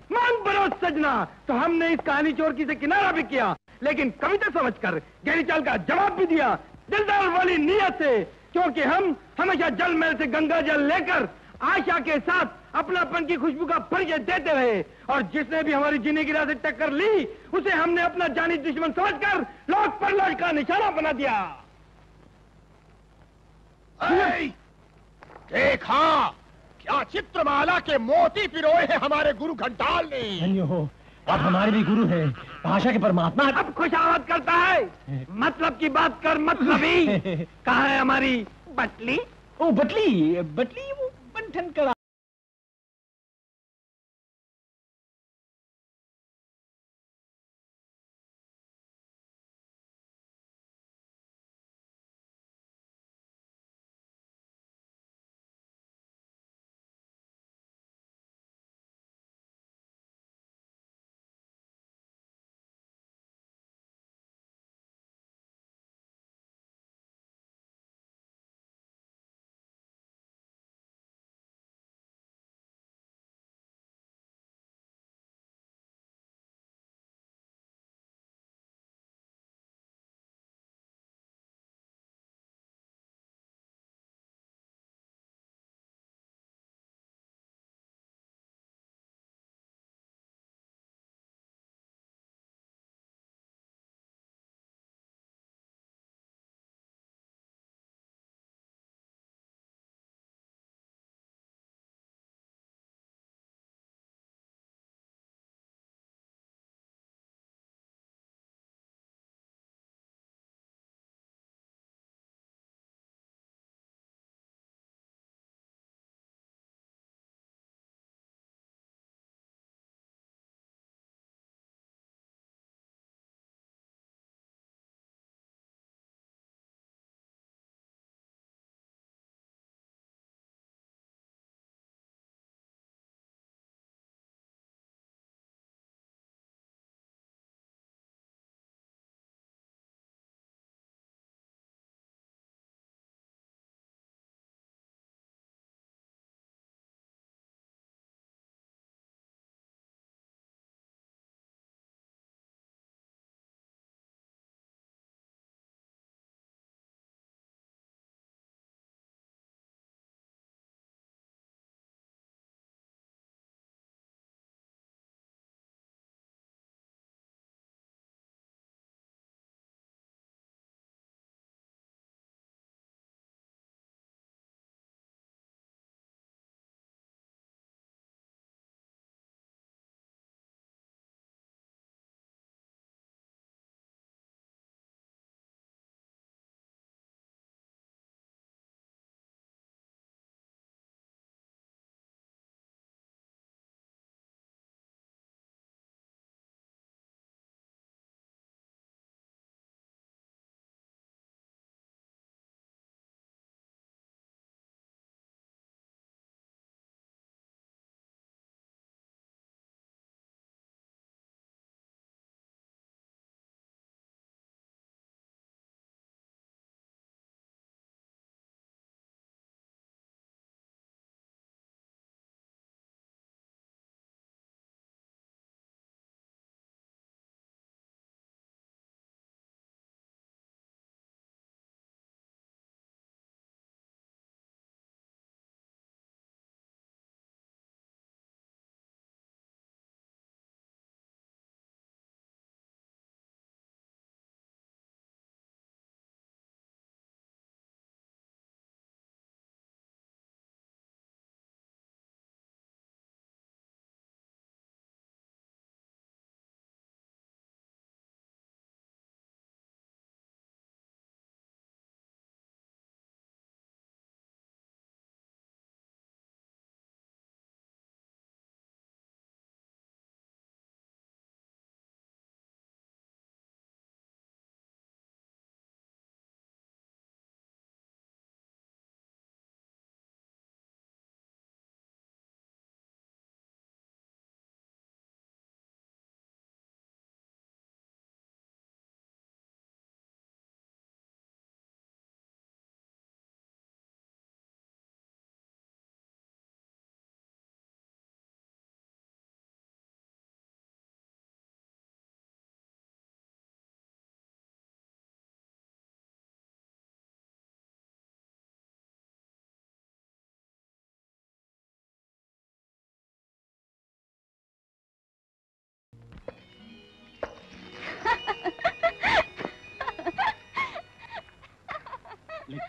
मान बनो सजना, तो हमने इस कहानी चोरकी से किनारा भी किया, लेकिन कविता समझकर गहरी चाल का जवाब भी दिया, दिलदार वाली नीयत से, क्योंकि हम हमेशा जल महल से गंगा जल लेकर आशा के साथ अपनापन की खुशबू का परिचय देते रहे, और जिसने भी हमारी जीने की राह से टक्कर ली उसे हमने अपना जानी दुश्मन समझकर लोक परलोक का निशाना बना दिया। देखा क्या चित्रमाला के मोती पिरोए हैं हमारे गुरु घंटाल ने। धन्य हो, आप हमारे भी गुरु हैं, भाषा के परमात्मा। अब खुशामद करता है, मतलब की बात कर मतलबी। कहाँ है हमारी बटली? ओ बटली, बटली वो बंठन करा।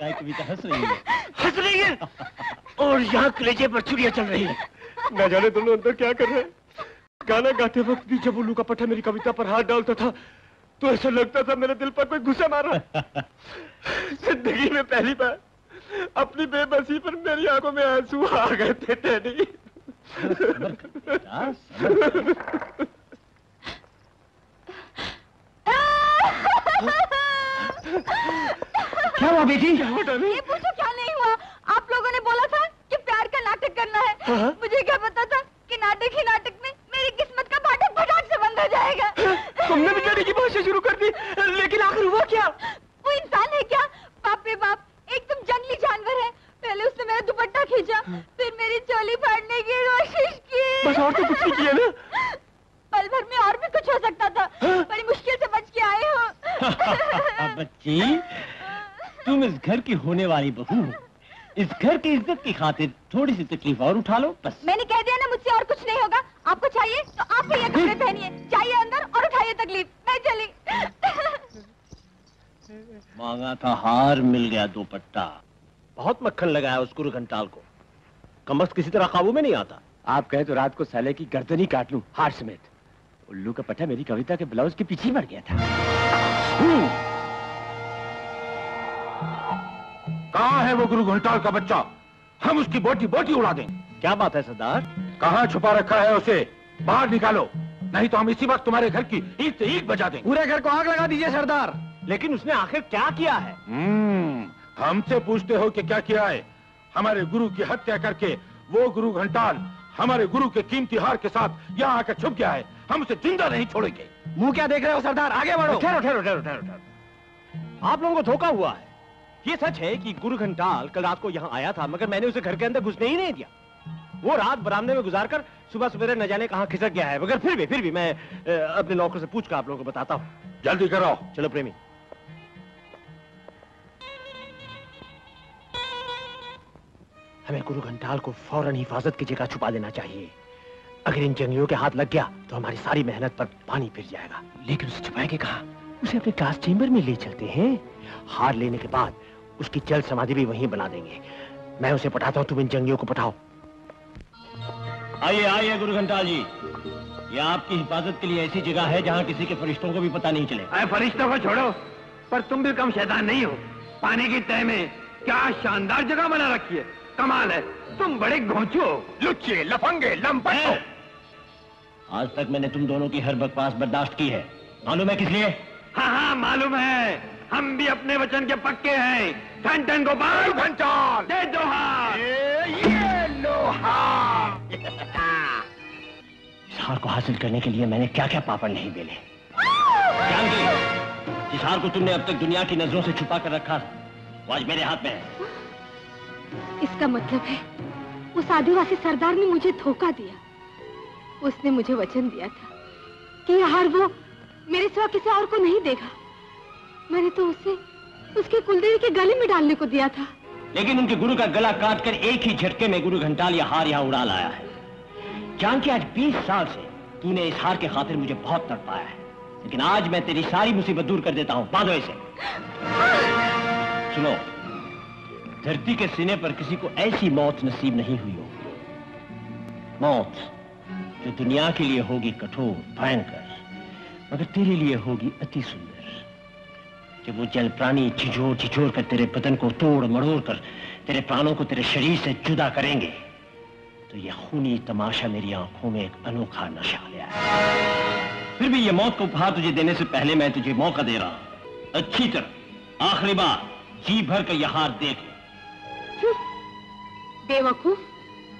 काय कविता हंस रही है? हंस रही है और यहाँ कलेजे पर छुरियां चल रही है। न जाने दोनों अंदर क्या कर रहे हैं। गाना गाते वक्त भी जब उल्लू का पट्टा मेरी कविता पर हाथ डालता था तो ऐसा लगता था मेरे दिल पर कोई घुसा मार रहा। जिंदगी में पहली बार अपनी बेबसी पर मेरी आंखों में आंसू आ गए थे टेडी। क्या हुआ बेटी? ये पूछो क्या नहीं हुआ? आप लोगों ने बोला था कि प्यार का नाटक करना है। मुझे क्या पता था कि नाटक ही नाटक में मेरी किस्मत का फाटक फटाक से बंद हो जाएगा। तुमने भी टेडी की भाषा शुरू कर दी, लेकिन आखिर हुआ क्या? वो इंसान है क्या? बाप रे बाप, एकदम जंगली जानवर है। पहले उसने मेरा दुपट्टा खींचा, फिर मेरी चोली फाड़ने की कोशिश की। बस और तो कुछ नहीं किया ना? पल भर में और भी कुछ हो सकता था, बड़ी मुश्किल से बच के आए हो। बच्ची, तुम इस घर की होने वाली बहू हो। इस घर की इज्जत की खातिर थोड़ी सी तकलीफ और उठा लो बस। मैंने कह दिया ना, मुझसे और कुछ नहीं होगा। आपको चाहिए तो आप ये कपड़े पहनिए, जाइए अंदर और उठाइए तकलीफ। मैं चली। मांगा था हार, मिल गया दुपट्टा। बहुत मक्खन लगाया उस गुरु घंटाल को। कमबख्त किसी तरह काबू में नहीं आता। आप कहे तो रात को साले की गर्दन ही काट लूं, हार समेत। उल्लू का पट्टा मेरी कविता के ब्लाउज के पीछे मर गया था। कहाँ है वो गुरु घंटाल का बच्चा? हम उसकी बोटी बोटी उड़ा दें। क्या बात है सरदार? कहाँ छुपा रखा है उसे? बाहर निकालो, नहीं तो हम इसी वक्त तुम्हारे घर की ईंट से ईंट बजा देंगे। पूरे घर को आग लगा दीजिए सरदार। लेकिन उसने आखिर क्या किया है? हमसे पूछते हो कि क्या किया है? हमारे गुरु की हत्या करके वो गुरु घंटाल हमारे गुरु के कीमती हार के साथ यहाँ आकर छुप गया है। हम उसे जिंदा नहीं छोड़ेंगे। मुंह क्या देख रहे हो सरदार? आगे बढ़ो। ठहरो ठहरो ठहरो ठहरो। आप लोगों को धोखा हुआ है। ये सच है कि गुरु घंटाल कल रात को यहाँ आया था, मगर मैंने उसे घर के अंदर घुसने ही नहीं दिया। वो रात बरामदे में गुजारकर सुबह सवेरे न जाने कहाँ खिसक गया है। मगर फिर भी मैं अपने नौकर से पूछकर आप लोगों को बताता हूँ। जल्दी करो। चलो प्रेमी। हमें गुरु घंटाल को फौरन हिफाजत की जगह छुपा देना चाहिए। अगर इन जंगलियों के हाथ लग गया तो हमारी सारी मेहनत पर पानी फिर जाएगा। लेकिन उसे छुपाएंगे कहाँ? उसे अपने क्लास चेंबर में ले चलते हैं। हार लेने के बाद उसकी जल समाधि भी वहीं बना देंगे। मैं उसे पठाता हूँ, तुम इन जंगलियों को पठाओ। आइए आइए गुरु घंटाल जी, यह आपकी हिफाजत के लिए ऐसी जगह है जहाँ किसी के फरिश्तों को भी पता नहीं चले। अरे फरिश्तों को छोड़ो, पर तुम भी कम शैतान नहीं हो। पानी की तह में क्या शानदार जगह बना रखी है। कमाल है, तुम बड़े घोंचू हो, लुच्चे, लफंगे, लंपट। आज तक मैंने तुम दोनों की हर बकवास बर्दाश्त की है। मालूम है किस लिए? हाँ मालूम है। हम भी अपने वचन के पक्के हैं। ठन गोपाल घंटाल, दे दो हाथ। ये लो हाथ। इस हार को हासिल करने के लिए मैंने क्या क्या पापड़ नहीं बेले। जानकी, जिस हार को तुमने अब तक दुनिया की नजरों से छुपा कर रखा वो आज मेरे हाथ में है। इसका मतलब है उस आदिवासी सरदार ने मुझे धोखा दिया। उसने मुझे वचन दिया था कि यह हार वो मेरे सिवा किसी और को नहीं देगा। मैंने तो उसे उसके कुलदेवी के गले में डालने को दिया था। लेकिन उनके गुरु का गला काटकर एक ही झटके में गुरु घंटाल यह हार यहाँ उड़ा लाया है। जानकी, आज 20 साल से तूने इस हार के खातिर मुझे बहुत तड़पाया है, लेकिन आज मैं तेरी सारी मुसीबत दूर कर देता हूँ। बांधो इसे। सुनो, धरती के सीने पर किसी को ऐसी मौत नसीब नहीं हुई होगी। मौत जो दुनिया के लिए होगी कठोर, भयंकर, मगर तेरे लिए होगी अति सुंदर। जब वो जल प्राणी झिझोर कर तेरे बदन को तोड़ मड़ोड़ कर तेरे प्राणों को तेरे शरीर से जुदा करेंगे, तो यह खूनी तमाशा मेरी आंखों में एक अनोखा नशा ले आएगा। फिर भी यह मौत को उपहार तुझे देने से पहले मैं तुझे मौका दे रहा हूं। अच्छी तरह आखिरी बार जी भर कर यह हार देख। बेवकूफ,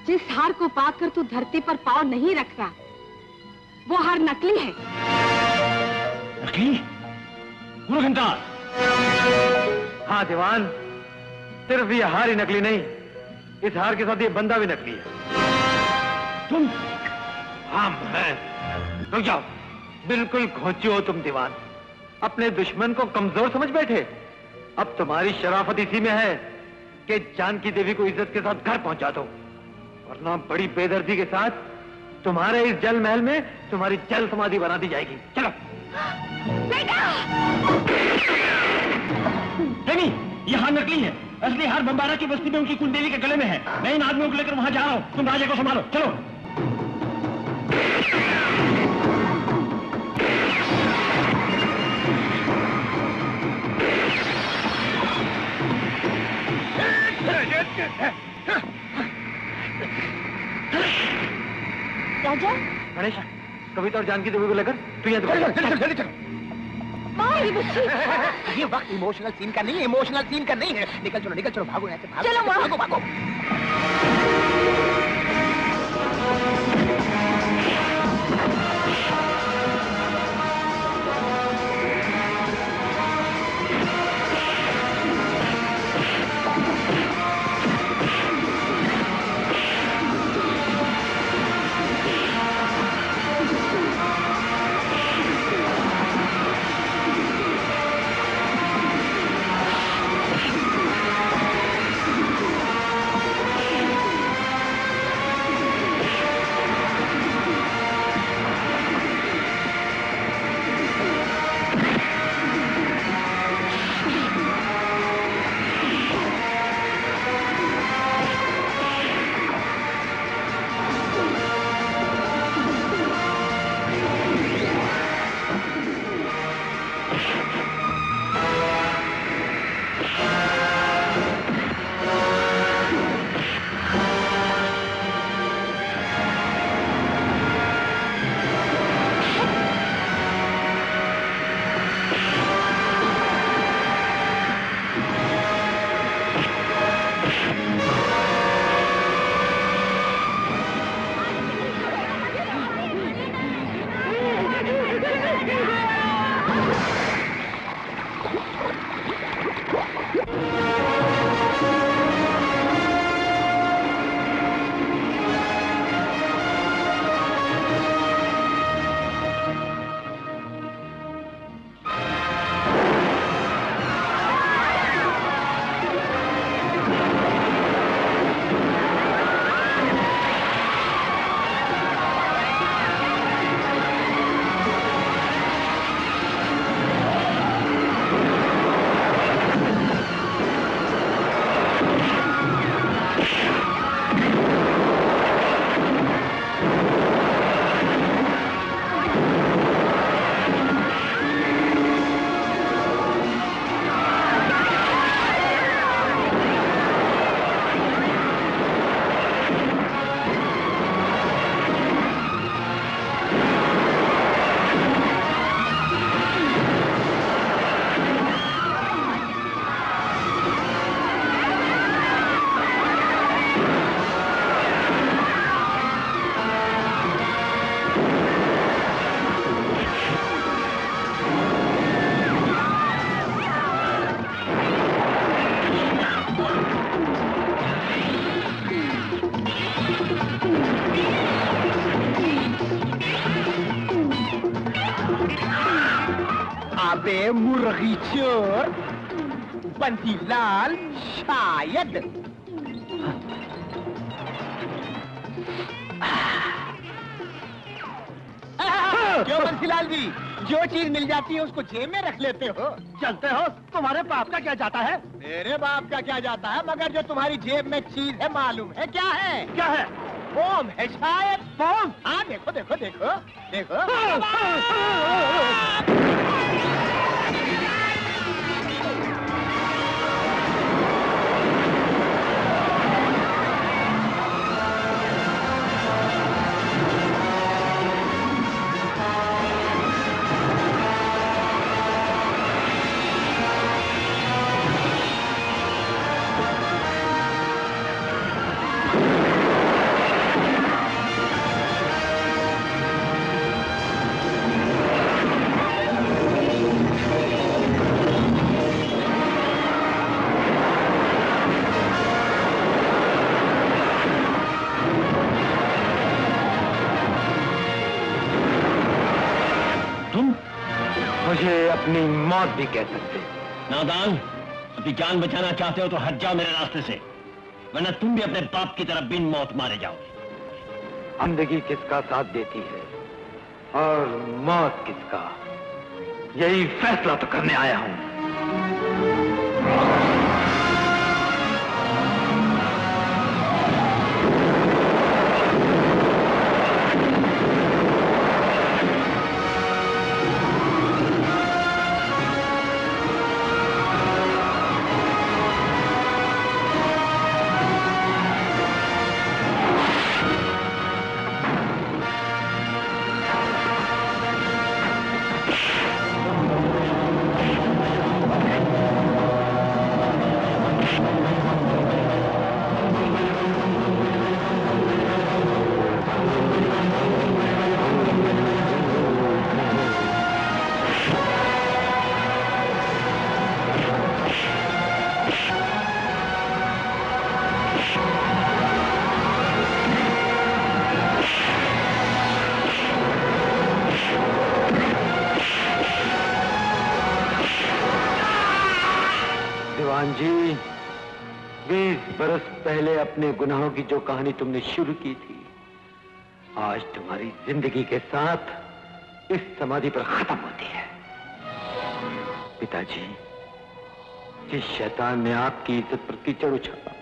जिस हार को पाकर तू धरती पर पांव नहीं रख रहा, वो हार नकली है। नकली? गुरु घंटाल। हाँ दीवान, सिर्फ ये हार ही नकली नहीं, इस हार के साथ ये बंदा भी नकली है। तुम? हाँ मैं। रुक जाओ, बिल्कुल घोंचू हो तुम दीवान। अपने दुश्मन को कमजोर समझ बैठे। अब तुम्हारी शराफत इसी में है कि जानकी देवी को इज्जत के साथ घर पहुंचा दो, वरना बड़ी बेदर्दी के साथ तुम्हारे इस जल महल में तुम्हारी जल समाधि बना दी जाएगी। चलो। बेटा! नहीं, यह हार नकली है। असली हार बम्बारा की बस्ती में उनकी कुलदेवी के गले में है। मैं इन आदमियों को लेकर वहां जा रहा हूँ, तुम राजा को संभालो, चलो। राजा, गणेश, कविता और जानकी देवी को लेकर तू यहाँ जल्दी चलो। मेरी बच्ची। ये वक्त इमोशनल सीन का नहीं है, इमोशनल सीन का नहीं है। निकल चलो, भागो यहाँ से, भागो। चलो भागो भागो। अबे मुर्गी चोर, बंसीलाल शायद। क्यों बंसीलाल जी, जो चीज मिल जाती है उसको जेब में रख लेते हो? चलते हो, तुम्हारे बाप का क्या जाता है? मेरे बाप का क्या जाता है, मगर जो तुम्हारी जेब में चीज है मालूम है क्या है? क्या है? फोम है शायद। फोम? हाँ देखो देखो देखो देखो। मुझे अपनी मौत भी कह सकते। नादान, अपनी जान बचाना चाहते हो तो हट जाओ मेरे रास्ते से, वरना तुम भी अपने बाप की तरह बिन मौत मारे जाओगे। जिंदगी किसका साथ देती है और मौत किसका, यही फैसला तो करने आया हूं। अपने गुनाहों की जो कहानी तुमने शुरू की थी, आज तुम्हारी जिंदगी के साथ इस समाधि पर खत्म होती है। पिताजी, जिस शैतान ने आपकी इज्जत पर कीचड़ उछाला,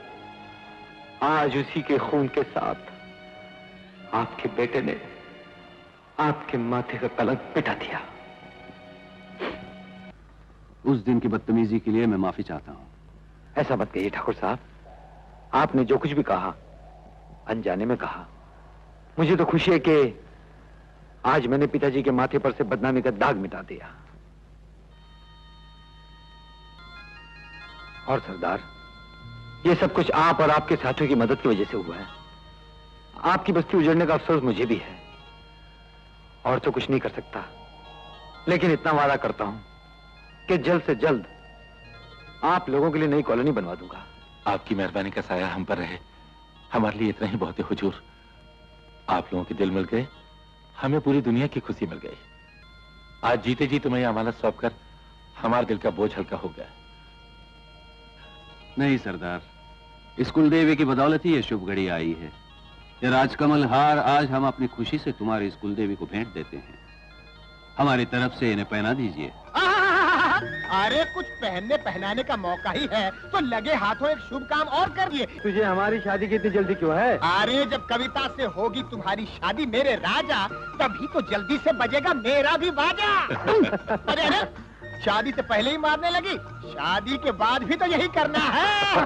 आज उसी के खून के साथ आपके बेटे ने आपके माथे का कलंक मिटा दिया। उस दिन की बदतमीजी के लिए मैं माफी चाहता हूं। ऐसा मत कहिए ठाकुर साहब, आपने जो कुछ भी कहा अनजाने में कहा। मुझे तो खुशी है कि आज मैंने पिताजी के माथे पर से बदनामी का दाग मिटा दिया। और सरदार, ये सब कुछ आप और आपके साथियों की मदद की वजह से हुआ है। आपकी बस्ती उजड़ने का अफसोस मुझे भी है, और तो कुछ नहीं कर सकता, लेकिन इतना वादा करता हूं कि जल्द से जल्द आप लोगों के लिए नई कॉलोनी बनवा दूंगा। आपकी मेहरबानी का साया हम पर रहे, हमारे लिए इतना ही बहुत है हुजूर। आप लोगों के दिल मिल गए, हमें पूरी दुनिया की खुशी मिल गई। आज जीते जी तुम्हें यह अमानत सौंप कर हमारे दिल का बोझ हल्का हो गया। नहीं सरदार, इस कुलदेवी की बदौलत ही ये शुभ घड़ी आई है। ये राजकमल हार आज हम अपनी खुशी से तुम्हारी इस कुलदेवी को भेंट देते हैं। हमारी तरफ से इन्हें पहना दीजिए। अरे कुछ पहनने पहनाने का मौका ही है तो लगे हाथों एक शुभ काम और कर दिए। तुझे हमारी शादी की इतनी जल्दी क्यों है? अरे जब कविता से होगी तुम्हारी शादी मेरे राजा, तभी तो जल्दी से बजेगा मेरा भी बाजा। अरे शादी से पहले ही मारने लगी, शादी के बाद भी तो यही करना है।